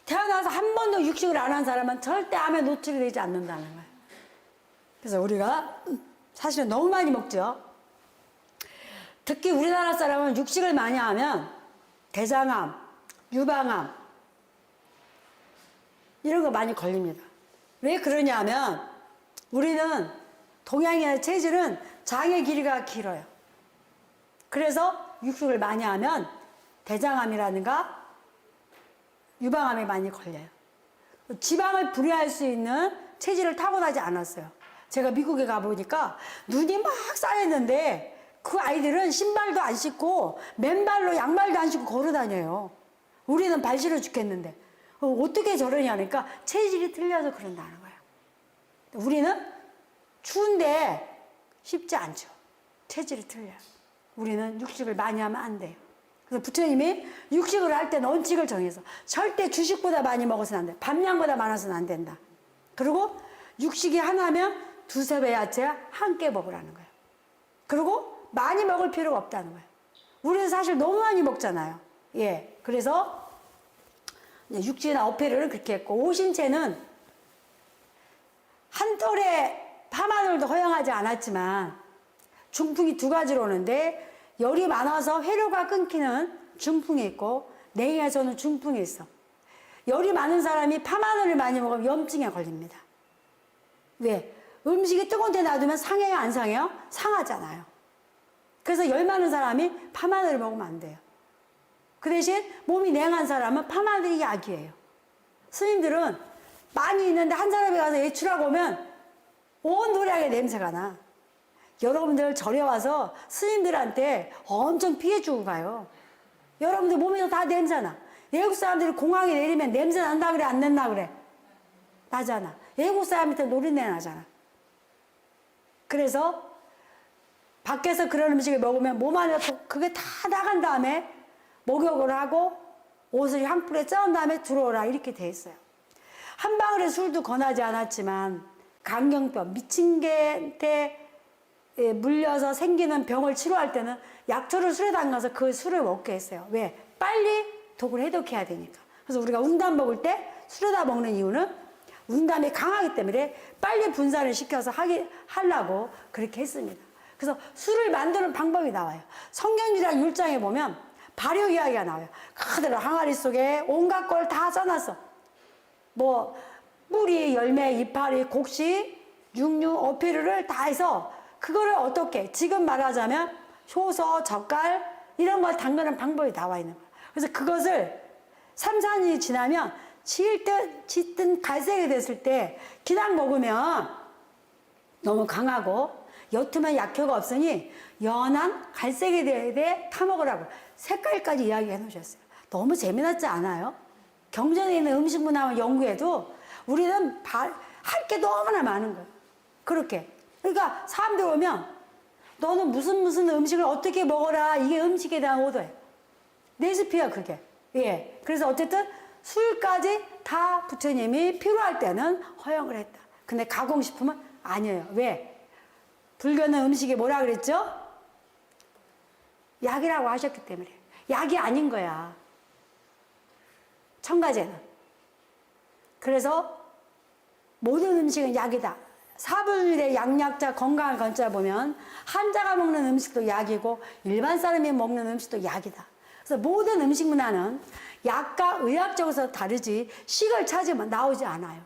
태어나서 한 번도 육식을 안 한 사람은 절대 암에 노출이 되지 않는다는 거예요. 그래서 우리가 사실은 너무 많이 먹죠. 특히 우리나라 사람은 육식을 많이 하면 대장암, 유방암 이런 거 많이 걸립니다. 왜 그러냐 하면 우리는 동양인의 체질은 장의 길이가 길어요. 그래서 육식을 많이 하면 대장암이라든가 유방암에 많이 걸려요. 지방을 분해할 수 있는 체질을 타고나지 않았어요. 제가 미국에 가보니까 눈이 막 쌓였는데 그 아이들은 신발도 안 신고 맨발로 양말도 안 신고 걸어 다녀요. 우리는 발 시려 죽겠는데 어떻게 저러냐니까 체질이 틀려서 그런다는 거예요. 우리는 추운데 쉽지 않죠. 체질이 틀려요. 우리는 육식을 많이 하면 안 돼요. 그래서 부처님이 육식을 할 때는 원칙을 정해서 절대 주식보다 많이 먹어서는 안 돼. 밥량보다 많아서는 안 된다. 그리고 육식이 하나면 두세 배 야채 함께 먹으라는 거예요. 그리고 많이 먹을 필요가 없다는 거예요. 우리는 사실 너무 많이 먹잖아요. 예. 그래서 육식이나 어패류는 그렇게 했고, 오신채는 한 톨에 파마늘도 허용하지 않았지만 중풍이 두 가지로 오는데 열이 많아서 회로가 끊기는 중풍이 있고 냉에서는 중풍이 있어. 열이 많은 사람이 파마늘을 많이 먹으면 염증에 걸립니다. 왜? 음식이 뜨거운 데 놔두면 상해요, 안 상해요? 상하잖아요. 그래서 열 많은 사람이 파마늘을 먹으면 안 돼요. 그 대신 몸이 냉한 사람은 파마들이 약이에요. 스님들은 많이 있는데 한 사람이 가서 외출하고 오면 온 도량의 냄새가 나. 여러분들 절에 와서 스님들한테 엄청 피해 주고 가요. 여러분들 몸에서 다 냄새나. 외국 사람들이 공항에 내리면 냄새 난다 그래, 안 낸다 그래? 나잖아. 외국 사람한테 노린내 나잖아. 그래서 밖에서 그런 음식을 먹으면 몸 안에서 그게 다 나간 다음에 목욕을 하고 옷을 향불에 쪄은 다음에 들어오라 이렇게 돼 있어요. 한 방울의 술도 권하지 않았지만 강경병, 미친 개한테 물려서 생기는 병을 치료할 때는 약초를 술에 담가서 그 술을 먹게 했어요. 왜? 빨리 독을 해독해야 되니까. 그래서 우리가 운담 먹을 때 술에다 먹는 이유는 운담이 강하기 때문에 빨리 분산을 시켜서 하려고 그렇게 했습니다. 그래서 술을 만드는 방법이 나와요. 성경이랑 율장에 보면 발효 이야기가 나와요. 그대로 항아리 속에 온갖 걸 다 써놨어. 뭐 뿌리, 열매, 이파리, 곡식, 육류, 어피류를 다 해서 그거를 어떻게 지금 말하자면 효소, 젓갈 이런 걸 담그는 방법이 나와 있는 거예요. 그래서 그것을 3, 4년이 지나면 짙은 갈색이 됐을 때 그냥 먹으면 너무 강하고 옅으면 약효가 없으니 연한 갈색이 되게 타먹으라고 색깔까지 이야기해 놓으셨어요. 너무 재미났지 않아요? 경전에 있는 음식 문화 연구에도 우리는 할 게 너무나 많은 거예요. 그렇게. 그러니까 사람들 오면 너는 무슨 음식을 어떻게 먹어라. 이게 음식에 대한 오더예요. 레시피야 그게. 예. 그래서 어쨌든 술까지 다 부처님이 필요할 때는 허용을 했다. 근데 가공식품은 아니에요. 왜? 불교는 음식이 뭐라 그랬죠? 약이라고 하셨기 때문에. 약이 아닌 거야. 첨가제는. 그래서 모든 음식은 약이다. 사불의 양약자 건강한 건자 보면 환자가 먹는 음식도 약이고 일반 사람이 먹는 음식도 약이다. 그래서 모든 음식 문화는 약과 의학적으로 다르지 식을 찾으면 나오지 않아요.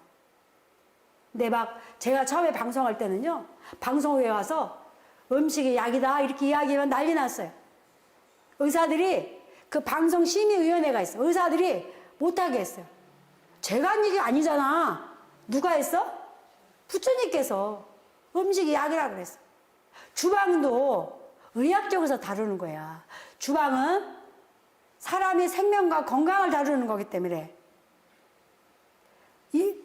근데 막 제가 처음에 방송할 때는요. 방송국에 와서 음식이 약이다 이렇게 이야기하면 난리 났어요. 의사들이 그 방송심의위원회가 있어요. 의사들이 못하게 했어요. 제가 한 얘기 아니잖아. 누가 했어? 부처님께서 음식이 약이라고 그랬어. 주방도 의학적으로 다루는 거야. 주방은 사람의 생명과 건강을 다루는 거기 때문에 이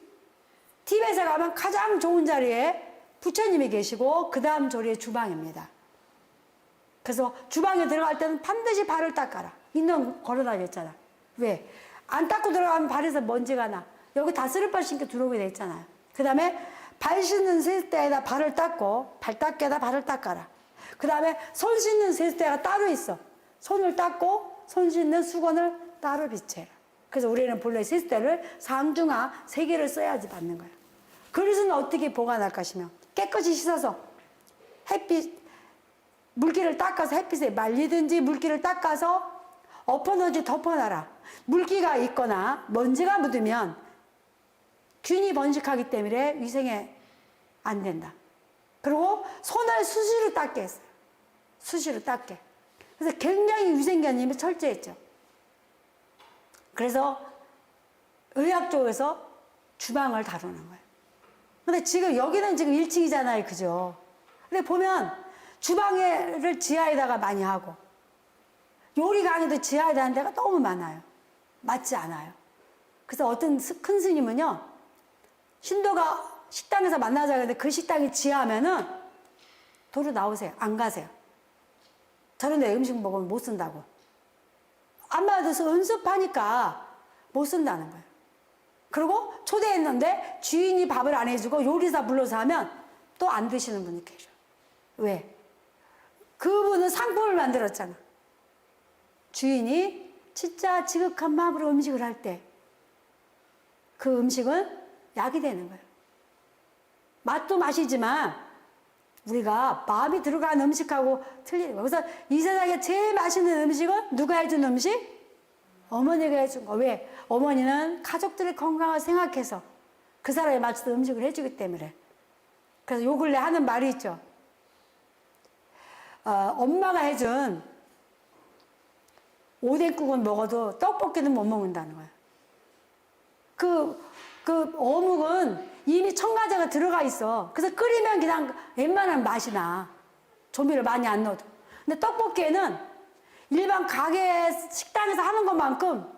티벳에 가면 가장 좋은 자리에 부처님이 계시고 그 다음 자리에 주방입니다. 그래서 주방에 들어갈 때는 반드시 발을 닦아라. 인형 걸어다녔잖아. 왜? 안 닦고 들어가면 발에서 먼지가 나. 여기 다 쓰레빠 신고 들어오게 돼 있잖아요. 그 다음에 발 씻는 세숫대에다 발을 닦고 발 닦기에다 발을 닦아라. 그 다음에 손 씻는 세숫대가 따로 있어. 손을 닦고 손 씻는 수건을 따로 비춰라. 그래서 우리는 본래 세숫대를 상중하 3개를 써야지 받는 거야. 그릇은 어떻게 보관할까 하시면 깨끗이 씻어서 물기를 닦아서 햇빛에 말리든지 물기를 닦아서 엎어놓지 덮어놔라. 물기가 있거나 먼지가 묻으면 균이 번식하기 때문에 위생에 안 된다. 그리고 손을 수시로 닦게 했어요. 수시로 닦게. 그래서 굉장히 위생관념이 철저했죠. 그래서 의학 쪽에서 주방을 다루는 거예요. 근데 지금 여기는 지금 1층이잖아요. 그죠? 근데 보면 주방을 지하에다가 많이 하고 요리 강의도 지하에다 하는 데가 너무 많아요. 맞지 않아요. 그래서 어떤 큰 스님은요. 신도가 식당에서 만나자 그랬는데 그 식당이 지하면은 도로 나오세요. 안 가세요. 저런 데 음식 먹으면 못 쓴다고. 안 받아서 연습하니까 못 쓴다는 거예요. 그리고 초대했는데 주인이 밥을 안 해주고 요리사 불러서 하면 또 안 드시는 분이 계셔. 왜? 그분은 상품을 만들었잖아. 주인이 진짜 지극한 마음으로 음식을 할 때 그 음식은 약이 되는 거예요. 맛도 맛이지만 우리가 마음이 들어간 음식하고 틀리는 거예요. 그래서 이 세상에 제일 맛있는 음식은 누가 해준 음식? 어머니가 해준 거. 왜? 어머니는 가족들의 건강을 생각해서 그 사람에 맞춰서 음식을 해주기 때문에. 그래서 요 근래 하는 말이 있죠. 엄마가 해준 오뎅국은 먹어도 떡볶이는 못 먹는다는 거야. 그 어묵은 이미 첨가제가 들어가 있어. 그래서 끓이면 그냥 웬만한 맛이 나. 조미를 많이 안 넣어도. 근데 떡볶이에는 일반 가게 식당에서 하는 것만큼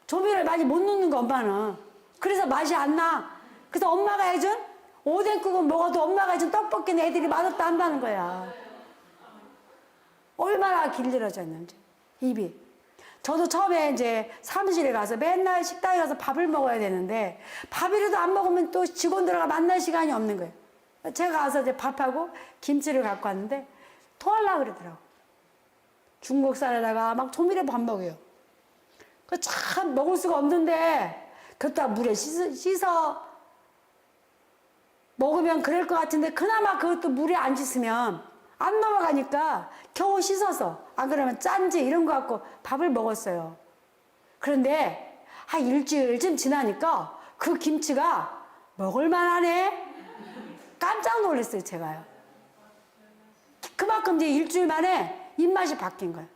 조미를 많이 못 넣는 거, 엄마는. 그래서 맛이 안 나. 그래서 엄마가 해준 오뎅국은 먹어도 엄마가 해준 떡볶이는 애들이 맛없다 한다는 거야. 얼마나 길들여졌는지, 입이. 저도 처음에 이제 사무실에 가서 맨날 식당에 가서 밥을 먹어야 되는데 밥이라도 안 먹으면 또 직원들과 만날 시간이 없는 거예요. 제가 가서 이제 밥하고 김치를 갖고 왔는데 토하려고 그러더라고. 중국 쌀에다가 막 조미료 밥 먹어요. 그 참 먹을 수가 없는데 그것도 물에 씻어 먹으면 그럴 것 같은데 그나마 그것도 물에 안 씻으면 안 넘어가니까 겨우 씻어서 안 그러면 짠지 이런 거 갖고 밥을 먹었어요. 그런데 한 일주일쯤 지나니까 그 김치가 먹을만하네. 깜짝 놀랐어요, 제가요. 그만큼 이제 일주일 만에 입맛이 바뀐 거예요.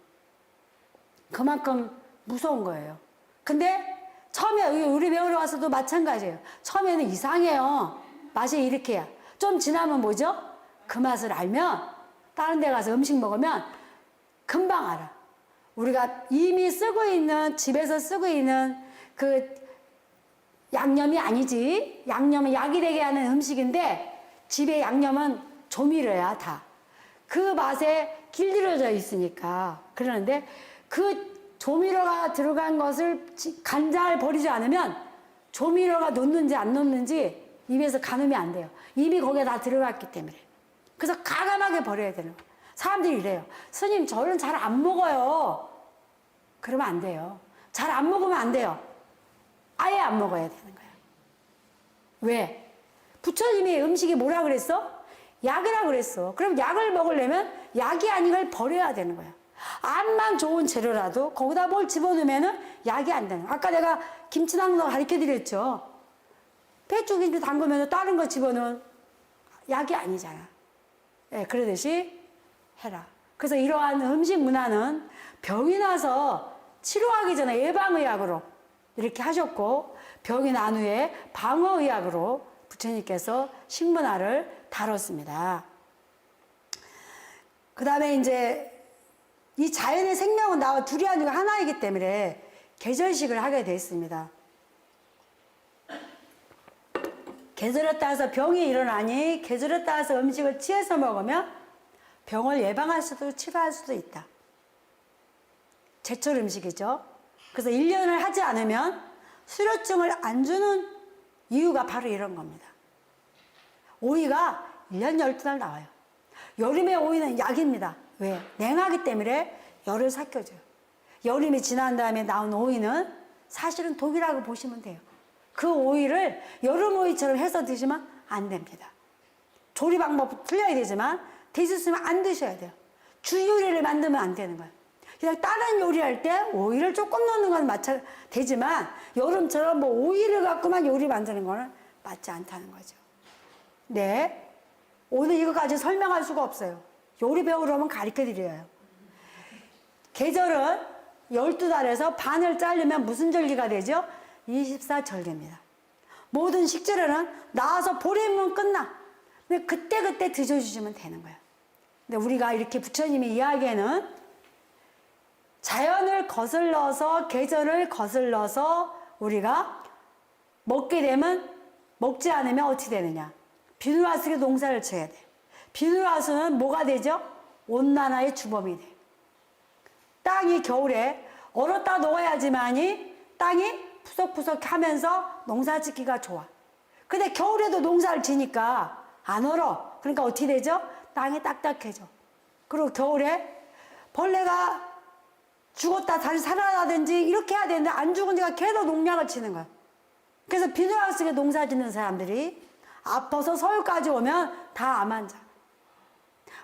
그만큼 무서운 거예요. 근데 처음에 우리 배우러 와서도 마찬가지예요. 처음에는 이상해요. 맛이 이렇게야. 좀 지나면 뭐죠? 그 맛을 알면 다른 데 가서 음식 먹으면 금방 알아. 우리가 이미 쓰고 있는, 집에서 쓰고 있는 그 양념이 아니지. 양념은 약이 되게 하는 음식인데 집에 양념은 조미료야, 다. 그 맛에 길들여져 있으니까. 그러는데 그 조미료가 들어간 것을 간장을 버리지 않으면 조미료가 넣는지 안 넣는지 입에서 가늠이 안 돼요. 이미 거기에 다 들어갔기 때문에. 그래서 과감하게 버려야 되는 거예요. 사람들이 이래요. 스님, 저는 잘 안 먹어요. 그러면 안 돼요. 잘 안 먹으면 안 돼요. 아예 안 먹어야 되는 거예요. 왜? 부처님이 음식이 뭐라 그랬어? 약이라 그랬어. 그럼 약을 먹으려면 약이 아닌 걸 버려야 되는 거야. 암만 좋은 재료라도 거기다 뭘 집어넣으면 약이 안 되는 거야. 아까 내가 김치 담는 거 가르쳐 드렸죠. 배추 김치 담그면 다른 거 집어넣으면 약이 아니잖아. 네, 그러듯이 해라. 그래서 이러한 음식 문화는 병이 나서 치료하기 전에 예방의학으로 이렇게 하셨고, 병이 난 후에 방어의학으로 부처님께서 식문화를 다뤘습니다. 그 다음에 이제 이 자연의 생명은 나와 둘이 아니고 하나이기 때문에 계절식을 하게 됐습니다. 계절에 따라서 병이 일어나니 계절에 따라서 음식을 취해서 먹으면 병을 예방할 수도 치료할 수도 있다. 제철 음식이죠. 그래서 1년을 하지 않으면 수료증을 안 주는 이유가 바로 이런 겁니다. 오이가 1년 12달 나와요. 여름에 오이는 약입니다. 왜? 냉하기 때문에 열을 삭혀줘요. 여름이 지난 다음에 나온 오이는 사실은 독이라고 보시면 돼요. 그 오이를 여름 오이처럼 해서 드시면 안 됩니다. 조리 방법 틀려야 되지만 드셨으면 안 드셔야 돼요. 주 요리를 만들면 안 되는 거예요. 그냥 다른 요리할 때 오이를 조금 넣는 건 되지만 여름처럼 뭐 오이를 갖고만 요리 만드는 거는 맞지 않다는 거죠. 네. 오늘 이거까지 설명할 수가 없어요. 요리 배우러 오면 가르쳐 드려요. 계절은 12달에서 반을 자르면 무슨 절기가 되죠? 24절기입니다. 모든 식재료는 나와서 보내면 끝나. 근데 그때그때 드셔주시면 되는 거예요. 근데 우리가 이렇게 부처님이 이야기에는 자연을 거슬러서, 계절을 거슬러서 우리가 먹게 되면, 먹지 않으면 어찌 되느냐? 비누라수에 농사를 쳐야 돼. 비누라수는 뭐가 되죠? 온난화의 주범이 돼. 땅이 겨울에 얼었다 녹아야지만이 땅이 푸석푸석 하면서 농사 짓기가 좋아. 근데 겨울에도 농사를 지니까 안 얼어. 그러니까 어떻게 되죠? 땅이 딱딱해져. 그리고 겨울에 벌레가 죽었다 다시 살아나든지 이렇게 해야 되는데 안 죽은 지가 계속 농약을 치는 거야. 그래서 비누하우스에 농사 짓는 사람들이 아파서 서울까지 오면 다 암 환자.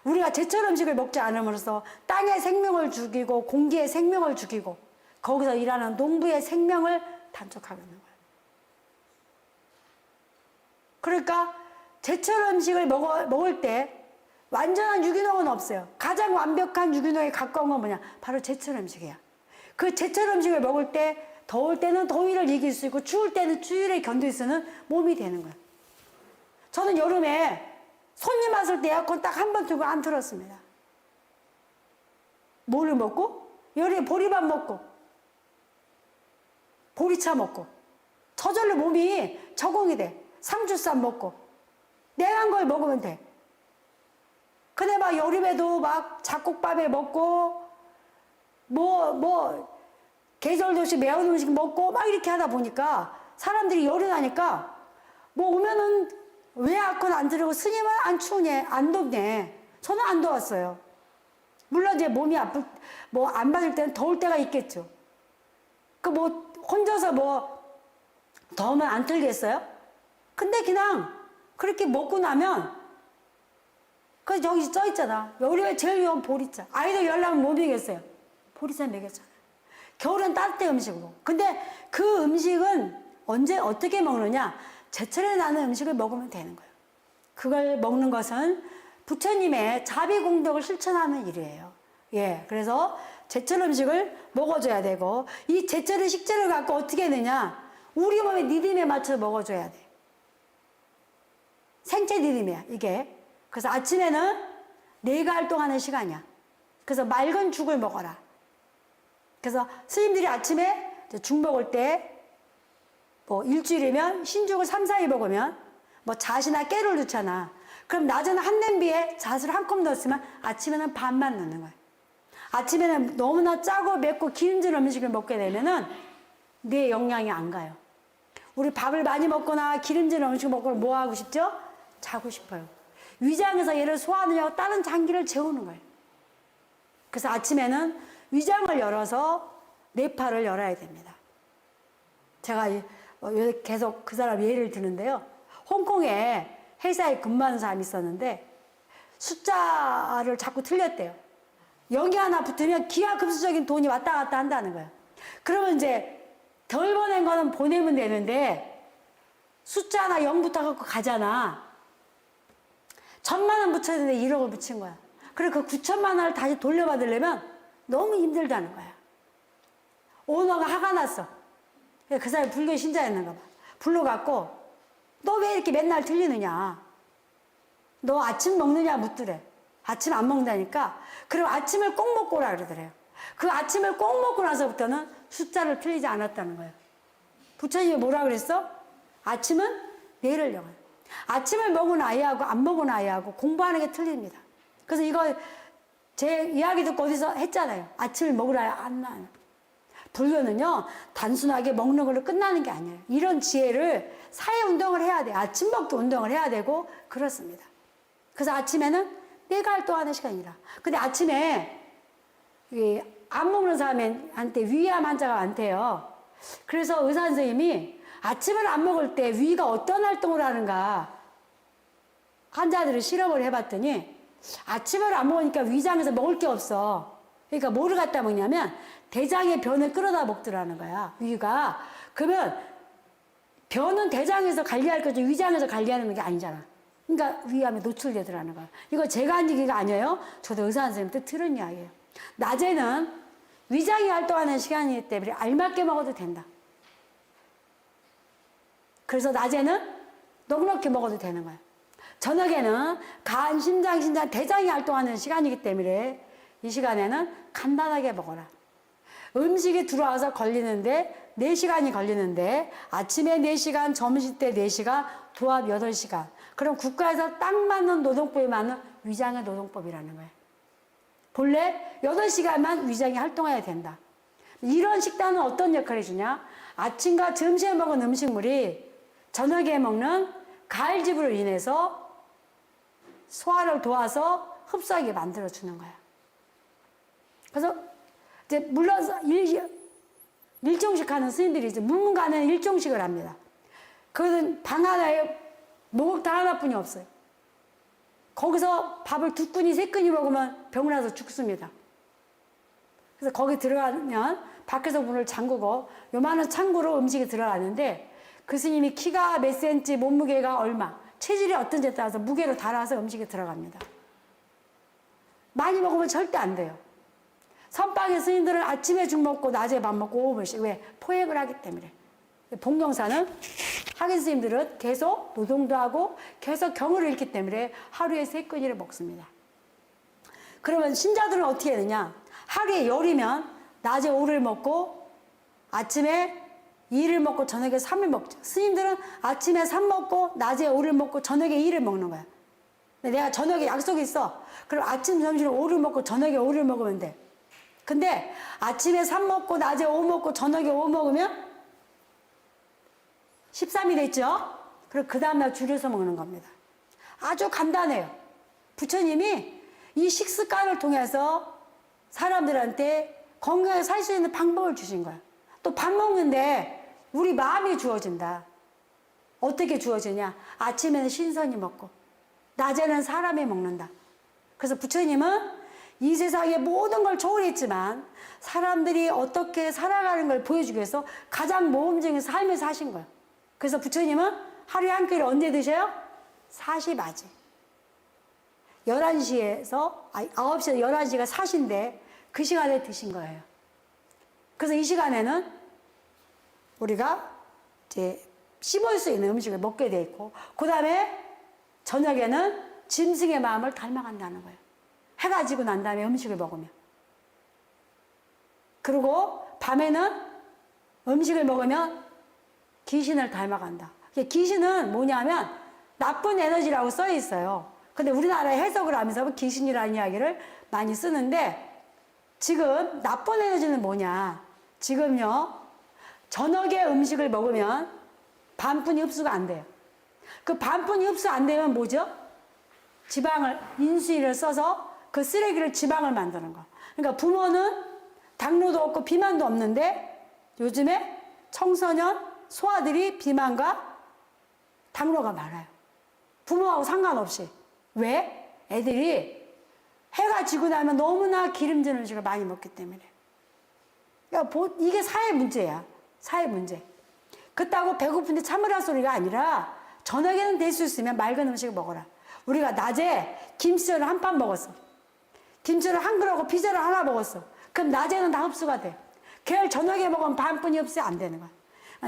우리가 제철 음식을 먹지 않음으로써 땅의 생명을 죽이고 공기의 생명을 죽이고 거기서 일하는 농부의 생명을 단축하고 있는 거예요. 그러니까 제철 음식을 먹을 때 완전한 유기농은 없어요. 가장 완벽한 유기농에 가까운 건 뭐냐? 바로 제철 음식이야. 그 제철 음식을 먹을 때 더울 때는 더위를 이길 수 있고 추울 때는 추위를 견딜 수 있는 몸이 되는 거야. 저는 여름에 손님 왔을 때 에어컨 딱 한 번 틀고 안 틀었습니다. 뭐를 먹고? 여름에 보리밥 먹고 보리차 먹고 저절로 몸이 적응이 돼. 상주쌈 먹고 냉한 걸 먹으면 돼. 근데 막 여름에도 막 잡곡밥에 먹고 계절도시 매운 음식 먹고 막 이렇게 하다 보니까 사람들이 열이 나니까 뭐 오면은 왜 에어컨 안 틀고 스님은 안 추우냐 안 덥네. 저는 안 더웠어요. 물론 이제 몸이 안 받을 때는 더울 때가 있겠죠. 그 혼자서 더우면 안 틀겠어요? 근데 그냥 그렇게 먹고 나면 그래서 여기 써 있잖아. 여름에 제일 위험한 보리차. 아이들 열나면 못 먹겠어요. 보리차 먹였잖아요. 겨울엔 따뜻한 음식으로. 근데 그 음식은 언제 어떻게 먹느냐? 제철에 나는 음식을 먹으면 되는 거예요. 그걸 먹는 것은 부처님의 자비공덕을 실천하는 일이에요. 예, 그래서 제철 음식을 먹어줘야 되고 이 제철의 식재를 갖고 어떻게 되냐? 우리 몸의 리듬에 맞춰 먹어줘야 돼. 생체 리듬이야 이게. 그래서 아침에는 뇌가 활동하는 시간이야. 그래서 맑은 죽을 먹어라. 그래서 스님들이 아침에 죽 먹을 때 일주일이면 흰죽을 3, 4일 먹으면 잣이나 깨를 넣잖아. 그럼 낮에는 한 냄비에 잣을 한 컵 넣었으면 아침에는 반만 넣는 거야. 아침에는 너무나 짜고 맵고 기름진 음식을 먹게 되면은 뇌에 영양이 안 가요. 우리 밥을 많이 먹거나 기름진 음식 먹거나 뭐 하고 싶죠? 자고 싶어요. 위장에서 얘를 소화하느냐고 다른 장기를 재우는 거예요. 그래서 아침에는 위장을 열어서 뇌파를 열어야 됩니다. 제가 계속 그 사람 예를 드는데요. 홍콩에 회사에 근무하는 사람이 있었는데 숫자를 자꾸 틀렸대요. 여기 하나 붙으면 기하급수적인 돈이 왔다 갔다 한다는 거예요. 그러면 이제 덜 보낸 거는 보내면 되는데 숫자 하나 0 붙어갖고 가잖아. 1,000만 원 붙여야 되는데 1억을 붙인 거야. 그리고 그 9천만 원을 다시 돌려받으려면 너무 힘들다는 거야. 오너가 화가 났어. 그 사람이 불교 신자였는가 봐. 불러갖고 너 왜 이렇게 맨날 틀리느냐. 너 아침 먹느냐 묻더래. 아침 안 먹는다니까. 그럼 아침을 꼭 먹고 오라 그러더래요. 그 아침을 꼭 먹고 나서부터는 숫자를 틀리지 않았다는 거예요. 부처님이 뭐라 그랬어? 아침은 뇌를 영어요. 아침을 먹은 아이하고 안 먹은 아이하고 공부하는 게 틀립니다. 그래서 이거 제 이야기 듣고 어디서 했잖아요. 아침을 먹으라 안 나요. 불교는요 단순하게 먹는 걸로 끝나는 게 아니에요. 이런 지혜를 사회운동을 해야 돼요. 아침 먹기 운동을 해야 되고 그렇습니다. 그래서 아침에는 뇌가 활동하는 시간이라. 근데 아침에 안 먹는 사람한테 위암 환자가 많대요. 그래서 의사 선생님이 아침을 안 먹을 때 위가 어떤 활동을 하는가 환자들을 실험을 해봤더니 아침을 안 먹으니까 위장에서 먹을 게 없어. 그러니까 뭐를 갖다 먹냐면 대장의 변을 끌어다 먹더라는 거야. 위가. 그러면 변은 대장에서 관리할 거지 위장에서 관리하는 게 아니잖아. 그러니까 위암에 노출되더라는 거야. 이거 제가 한 얘기가 아니에요. 저도 의사 선생님한테 들은 이야기예요. 낮에는 위장이 활동하는 시간이기 때문에 알맞게 먹어도 된다. 그래서 낮에는 넉넉히 먹어도 되는 거야. 저녁에는 간, 심장, 신장, 대장이 활동하는 시간이기 때문에 이 시간에는 간단하게 먹어라. 음식이 들어와서 걸리는데 4시간이 걸리는데 아침에 4시간, 점심때 4시간, 도합 8시간. 그럼 국가에서 딱 맞는 노동법이 맞는 위장의 노동법이라는 거예요. 본래 8시간만 위장이 활동해야 된다. 이런 식단은 어떤 역할을 해주냐? 아침과 점심에 먹은 음식물이 저녁에 먹는 가을집으로 인해서 소화를 도와서 흡수하게 만들어주는 거야. 그래서 이제 물론 일종식 하는 스님들이 이제 문문가는 일종식을 합니다. 그것은 방 하나에 목욕탕 하나뿐이 없어요. 거기서 밥을 2끼니 3끼니 먹으면 병나서 죽습니다. 그래서 거기 들어가면 밖에서 문을 잠그고 요만한 창구로 음식이 들어가는데 그 스님이 키가 몇 센치, 몸무게가 얼마, 체질이 어떤지에 따라서 무게를 달아서 음식이 들어갑니다. 많이 먹으면 절대 안 돼요. 선방의 스님들은 아침에 죽 먹고 낮에 밥 먹고 5분씩. 왜? 포획을 하기 때문에. 복령사는 학인 스님들은 계속 노동도 하고 계속 경을 읽기 때문에 하루에 3끼니를 먹습니다. 그러면 신자들은 어떻게 해야 되냐? 하루에 열이면 낮에 5를 먹고 아침에 2를 먹고 저녁에 3을 먹죠. 스님들은 아침에 3 먹고 낮에 5를 먹고 저녁에 2를 먹는 거야. 근데 내가 저녁에 약속이 있어. 그럼 아침, 점심 5를 먹고 저녁에 5를 먹으면 돼. 근데 아침에 3 먹고 낮에 5 먹고 저녁에 5 먹으면 13이 됐죠? 그리고 그 다음날 줄여서 먹는 겁니다. 아주 간단해요. 부처님이 이 식습관을 통해서 사람들한테 건강하게 살 수 있는 방법을 주신 거야. 또 밥 먹는데 우리 마음이 주어진다. 어떻게 주어지냐? 아침에는 신선히 먹고 낮에는 사람이 먹는다. 그래서 부처님은 이 세상의 모든 걸 초월했지만 사람들이 어떻게 살아가는 걸 보여주기 위해서 가장 모험적인 삶을 사신 거예요. 그래서 부처님은 하루에 한 끼를 언제 드셔요? 40아지. 11시에서, 9시에서 11시가 4시인데 그 시간에 드신 거예요. 그래서 이 시간에는 우리가 이제 씹을 수 있는 음식을 먹게 돼 있고, 그 다음에 저녁에는 짐승의 마음을 닮아간다는 거예요. 해가 지고 난 다음에 음식을 먹으면. 그리고 밤에는 음식을 먹으면 귀신을 닮아간다. 귀신은 뭐냐면 나쁜 에너지라고 써 있어요. 근데 우리나라에 해석을 하면서 귀신이라는 이야기를 많이 쓰는데, 지금 나쁜 에너지는 뭐냐? 지금요, 저녁에 음식을 먹으면 반푼이 흡수가 안 돼요. 그 반푼이 흡수 안 되면 뭐죠? 지방을, 인수인을 써서 그 쓰레기를 지방을 만드는 거. 그러니까 부모는 당뇨도 없고 비만도 없는데 요즘에 청소년 소아들이 비만과 당뇨가 많아요. 부모하고 상관없이. 왜? 애들이 해가 지고 나면 너무나 기름진 음식을 많이 먹기 때문에. 그러니까 이게 사회 문제야. 사회 문제. 그렇다고 배고픈데 참으라 소리가 아니라 저녁에는 될 수 있으면 맑은 음식을 먹어라. 우리가 낮에 김치전을 한 판 먹었어. 김치를 한 그릇하고 피자를 하나 먹었어. 그럼 낮에는 다 흡수가 돼. 걔를 저녁에 먹으면 반뿐이 흡수 안 되는 거야.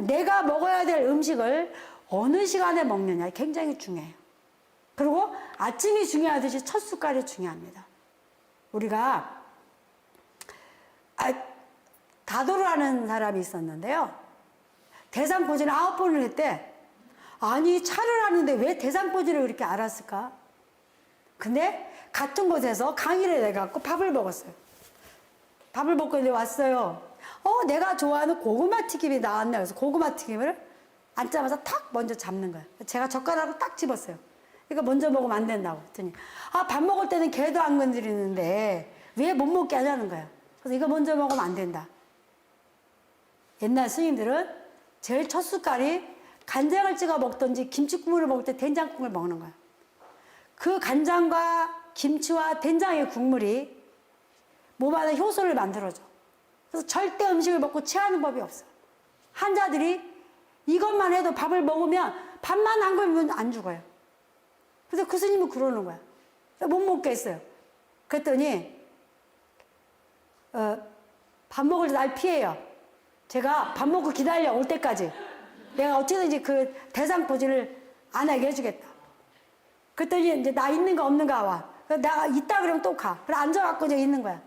내가 먹어야 될 음식을 어느 시간에 먹느냐 굉장히 중요해요. 그리고 아침이 중요하듯이 첫 숟갈이 중요합니다. 우리가 다도를 하는 사람이 있었는데요. 대상포진을 9번을 했대. 아니 차를 하는데 왜 대상포진을 그렇게 알았을까? 근데 같은 곳에서 강의를 해갖고 밥을 먹었어요. 밥을 먹고 이제 왔어요. 내가 좋아하는 고구마 튀김이 나왔네. 그래서 고구마 튀김을 앉자마자 탁 먼저 잡는 거예요. 제가 젓가락으로 딱 집었어요. 이거 먼저 먹으면 안 된다고 했더니, 밥 먹을 때는 걔도 안 건드리는데 왜 못 먹게 하냐는 거예요. 그래서 이거 먼저 먹으면 안 된다. 옛날 스님들은 제일 첫 숟갈이 간장을 찍어 먹든지 김치국물을 먹을 때 된장국을 먹는 거예요. 그 간장과 김치와 된장의 국물이 몸 안에 효소를 만들어줘. 그래서 절대 음식을 먹고 체하는 법이 없어요. 환자들이 이것만 해도 밥을 먹으면 밥만 안 걸면 안 죽어요. 그래서 그 스님은 그러는 거야. 못 먹겠어요. 그랬더니 밥 먹을 때 날 피해요. 제가 밥 먹고 기다려 올 때까지 내가 어찌든지 그 대상포진을 안 하게 해주겠다. 그랬더니 이제 나 있는가 없는가 와. 그래서 내가 있다 그러면 또 가. 그래 앉아갖고 이제 있는 거야.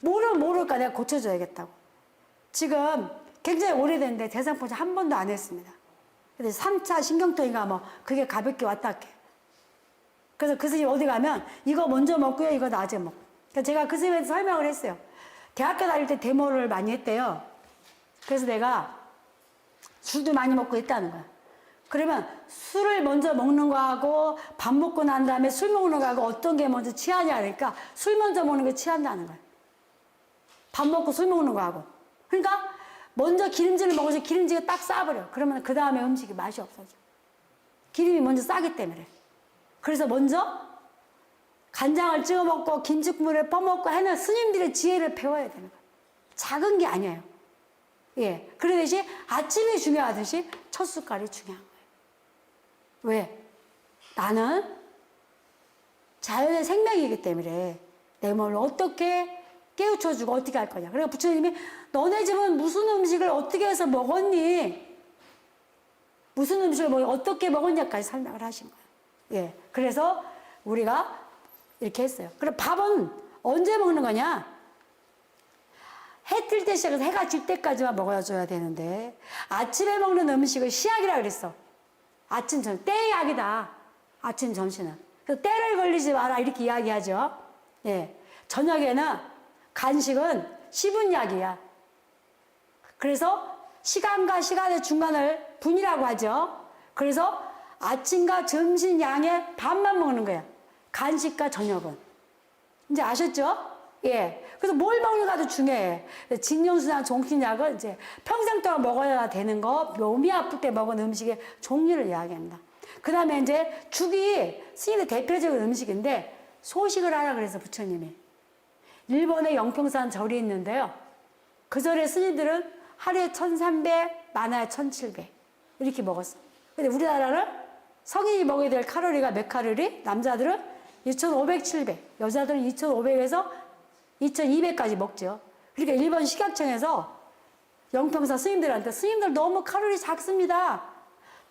모르면 모를까 내가 고쳐줘야겠다고. 지금 굉장히 오래됐는데 대상포진 한 번도 안 했습니다. 그래서 3차 신경통인가 뭐 그게 가볍게 왔다 할게. 그래서 그 스님 어디 가면 이거 먼저 먹고요, 이거 낮에 먹고. 그러니까 제가 그 스님한테 설명을 했어요. 대학교 다닐 때 데모를 많이 했대요. 그래서 내가 술도 많이 먹고 했다는 거야. 그러면 술을 먼저 먹는 거하고 밥 먹고 난 다음에 술 먹는 거하고 어떤 게 먼저 취하냐 그러니까 술 먼저 먹는 게 취한다는 거야. 밥 먹고 술 먹는 거하고. 그러니까 먼저 기름진을 먹어서 기름지가 딱 싸버려. 그러면 그 다음에 음식이 맛이 없어져. 기름이 먼저 싸기 때문에. 그래서 먼저 간장을 찍어 먹고 김치국물에 퍼먹고 하는 스님들의 지혜를 배워야 되는 거야. 작은 게 아니에요. 예. 그러듯이 아침이 중요하듯이 첫 숟갈이 중요한 거예요. 왜? 나는 자연의 생명이기 때문에 내 몸을 어떻게 깨우쳐주고 어떻게 할 거냐. 그러니까 부처님이 너네 집은 무슨 음식을 어떻게 해서 먹었니? 무슨 음식을 어떻게 먹었냐까지 설명을 하신 거예요. 예. 그래서 우리가 이렇게 했어요. 그럼 밥은 언제 먹는 거냐? 해 뜰 때 시작해서 해가 질 때까지만 먹어줘야 되는데 아침에 먹는 음식을 시약이라 그랬어. 아침, 점심. 때의 약이다. 아침, 점심은. 그래서 때를 걸리지 마라 이렇게 이야기하죠. 예. 저녁에는 간식은 씹은 약이야. 그래서 시간과 시간의 중간을 분이라고 하죠. 그래서 아침과 점심 양의 반만 먹는 거야. 간식과 저녁은. 이제 아셨죠? 예. 그래서 뭘 먹는가도 중요해. 진정수나 종신약은 이제 평생 동안 먹어야 되는 거, 몸이 아플 때 먹은 음식의 종류를 이야기합니다. 그 다음에 이제 죽이 스님의 대표적인 음식인데 소식을 하라 그래서 부처님이. 일본의 영평산 절이 있는데요. 그 절에 스님들은 하루에 1300, 많아야 1700 이렇게 먹었어. 근데 우리나라는 성인이 먹어야 될 칼로리가 몇 칼로리? 남자들은 2500, 700, 여자들은 2500에서 2200까지 먹죠. 그러니까 일본 식약청에서 영평사 스님들한테 스님들 너무 칼로리 작습니다.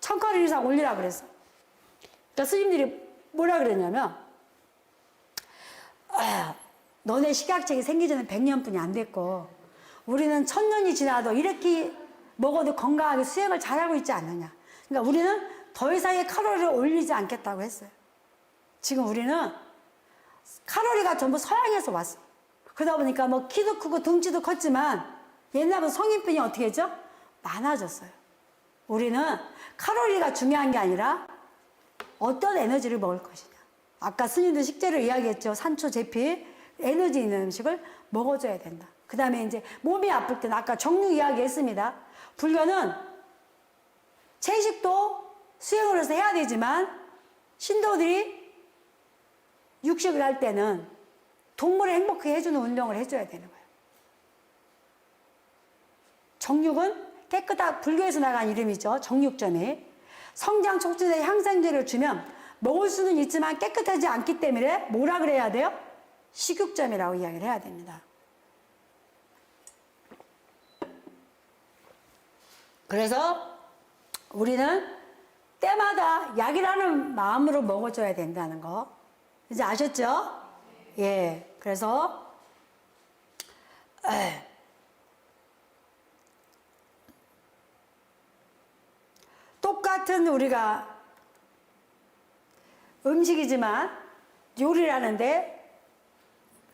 1000칼로리 이상 올리라 그랬어. 그러니까 스님들이 뭐라 그랬냐면 너네 식약청이 생기기 전에 100년뿐이 안 됐고 우리는 1000년이 지나도 이렇게 먹어도 건강하게 수행을 잘하고 있지 않느냐. 그러니까 우리는 더 이상의 칼로리를 올리지 않겠다고 했어요. 지금 우리는 칼로리가 전부 서양에서 왔어. 그러다 보니까 뭐 키도 크고 덩치도 컸지만 옛날보다 성인병이 어떻게 했죠? 많아졌어요. 우리는 칼로리가 중요한 게 아니라 어떤 에너지를 먹을 것이냐. 아까 스님들 식재료 이야기했죠. 산초, 제피, 에너지 있는 음식을 먹어줘야 된다. 그 다음에 이제 몸이 아플 때는 아까 정육 이야기했습니다. 불교는 채식도 수행으로서 해야 되지만 신도들이 육식을 할 때는 동물을 행복하게 해주는 운동을 해줘야 되는 거예요. 정육은 깨끗한 불교에서 나간 이름이죠. 정육점이. 성장 촉진의 향상제를 주면 먹을 수는 있지만 깨끗하지 않기 때문에 뭐라 그래야 돼요? 식육점이라고 이야기를 해야 됩니다. 그래서 우리는 때마다 약이라는 마음으로 먹어줘야 된다는 거. 이제 아셨죠? 예. 그래서, 똑같은 우리가 음식이지만 요리를 하는데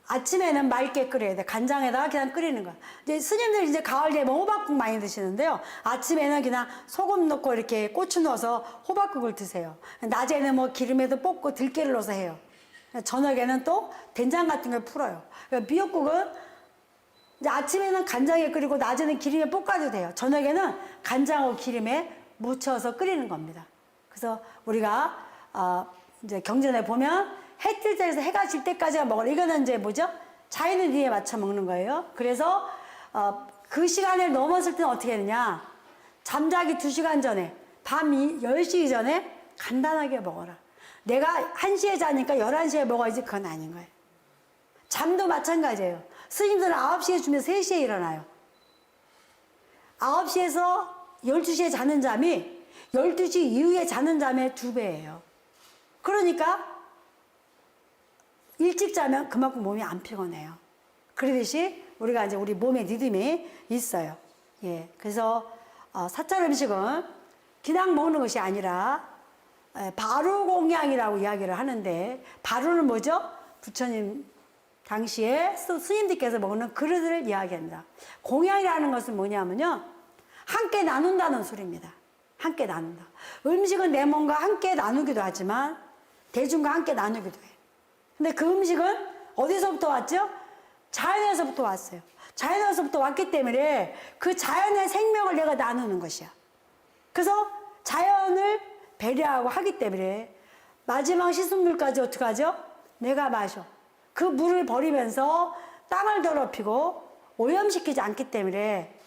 아침에는 맑게 끓여야 돼. 간장에다가 그냥 끓이는 거야. 이제 스님들 이제 가을 되면 호박국 많이 드시는데요. 아침에는 그냥 소금 넣고 이렇게 고추 넣어서 호박국을 드세요. 낮에는 뭐 기름에도 볶고 들깨를 넣어서 해요. 저녁에는 또 된장 같은 걸 풀어요. 그러니까 미역국은 이제 아침에는 간장에 끓이고 낮에는 기름에 볶아도 돼요. 저녁에는 간장하고 기름에 묻혀서 끓이는 겁니다. 그래서 우리가 이제 경전에 보면 해 뜰 때에서 해가 질 때까지가 먹으라. 이거는 이제 뭐죠? 자연의 리에 맞춰 먹는 거예요. 그래서 그 시간을 넘었을 때는 어떻게 하느냐? 잠자기 2시간 전에, 밤 10시 전에 간단하게 먹어라. 내가 1시에 자니까 11시에 먹어야지 그건 아닌 거예요. 잠도 마찬가지예요. 스님들은 9시에 주면 3시에 일어나요. 9시에서 12시에 자는 잠이 12시 이후에 자는 잠의 2배예요. 그러니까 일찍 자면 그만큼 몸이 안 피곤해요. 그러듯이 우리가 이제 우리 몸에 리듬이 있어요. 예. 그래서 사찰 음식은 그냥 먹는 것이 아니라 바루공양이라고 이야기를 하는데, 바루는 뭐죠? 부처님 당시에 스님들께서 먹는 그릇을 이야기합니다. 공양이라는 것은 뭐냐면요, 함께 나눈다는 소리입니다. 함께 나눈다. 음식은 내 몸과 함께 나누기도 하지만 대중과 함께 나누기도 해요. 근데 그 음식은 어디서부터 왔죠? 자연에서부터 왔어요. 자연에서부터 왔기 때문에 그 자연의 생명을 내가 나누는 것이야. 그래서 자연을 배려하고 하기 때문에 마지막 씻은물까지 어떻게 하죠? 내가 마셔. 그 물을 버리면서 땅을 더럽히고 오염시키지 않기 때문에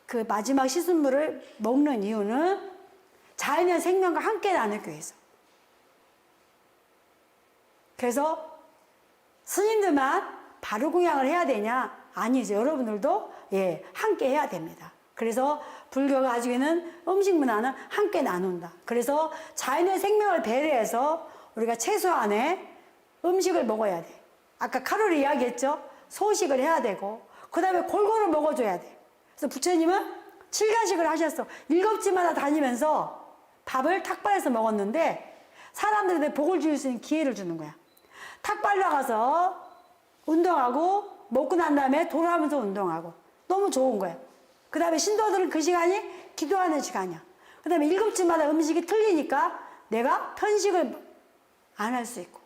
그 마지막 씻은물을 먹는 이유는 자연의 생명과 함께 나누기 위해서. 그래서 스님들만 바로 공양을 해야 되냐? 아니죠. 여러분들도 함께 해야 됩니다. 그래서 불교가 가지고 있는 음식 문화는 함께 나눈다. 그래서 자연의 생명을 배려해서 우리가 최소한의 음식을 먹어야 돼. 아까 칼로리 이야기했죠? 소식을 해야 되고, 그 다음에 골고루 먹어줘야 돼. 그래서 부처님은 7간식을 하셨어. 7집마다 다니면서 밥을 탁발해서 먹었는데 사람들한테 복을 줄 수 있는 기회를 주는 거야. 탁발 나가서 운동하고 먹고 난 다음에 돌아오면서 운동하고 너무 좋은 거야. 그 다음에 신도들은 그 시간이 기도하는 시간이야. 그 다음에 7집마다 음식이 틀리니까 내가 편식을 안 할 수 있고.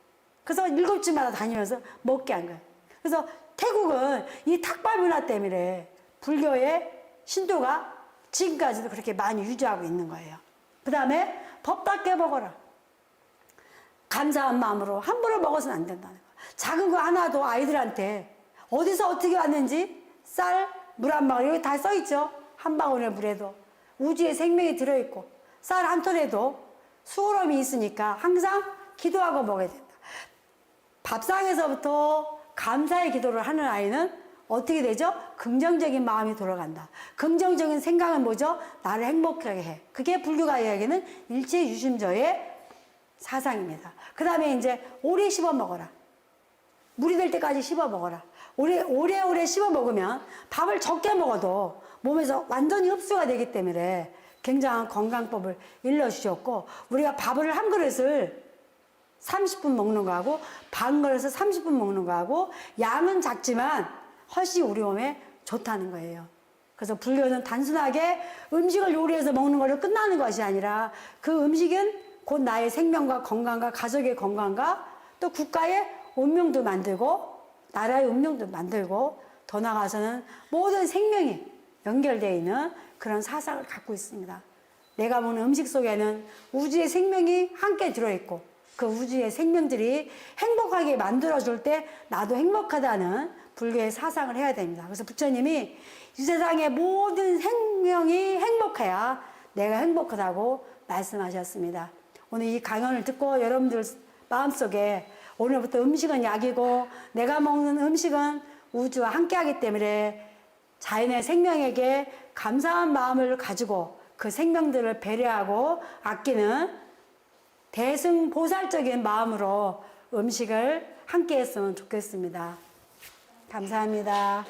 그래서 7집마다 다니면서 먹게 한 거야. 그래서 태국은 이 탁발 문화 때문에 불교의 신도가 지금까지도 그렇게 많이 유지하고 있는 거예요. 그 다음에 법답게 먹어라. 감사한 마음으로 함부로 먹어서는 안 된다는 거야. 작은 거 하나도 아이들한테 어디서 어떻게 왔는지 쌀, 물 한 방울 여기 다 써있죠. 한 방울의 물에도 우주의 생명이 들어있고 쌀 한 톨에도 수오름이 있으니까 항상 기도하고 먹어야 된다. 밥상에서부터 감사의 기도를 하는 아이는 어떻게 되죠? 긍정적인 마음이 돌아간다. 긍정적인 생각은 뭐죠? 나를 행복하게 해. 그게 불교가 이야기하는 일체유심조의 사상입니다. 그 다음에 이제 오래 씹어 먹어라. 물이 될 때까지 씹어 먹어라. 오래오래 씹어 먹으면 밥을 적게 먹어도 몸에서 완전히 흡수가 되기 때문에 굉장한 건강법을 일러주셨고, 우리가 밥을 한 그릇을 30분 먹는 거하고 반 그릇을 30분 먹는 거하고 양은 작지만 훨씬 우리 몸에 좋다는 거예요. 그래서 불교는 단순하게 음식을 요리해서 먹는 걸로 끝나는 것이 아니라 그 음식은 곧 나의 생명과 건강과 가족의 건강과 또 국가의 운명도 만들고 나라의 운명도 만들고 더 나아가서는 모든 생명이 연결되어 있는 그런 사상을 갖고 있습니다. 내가 먹는 음식 속에는 우주의 생명이 함께 들어있고 그 우주의 생명들이 행복하게 만들어줄 때 나도 행복하다는 불교의 사상을 해야 됩니다. 그래서 부처님이 이 세상의 모든 생명이 행복해야 내가 행복하다고 말씀하셨습니다. 오늘 이 강연을 듣고 여러분들 마음속에 오늘부터 음식은 약이고 내가 먹는 음식은 우주와 함께하기 때문에 자연의 생명에게 감사한 마음을 가지고 그 생명들을 배려하고 아끼는 대승보살적인 마음으로 음식을 함께 했으면 좋겠습니다. 감사합니다.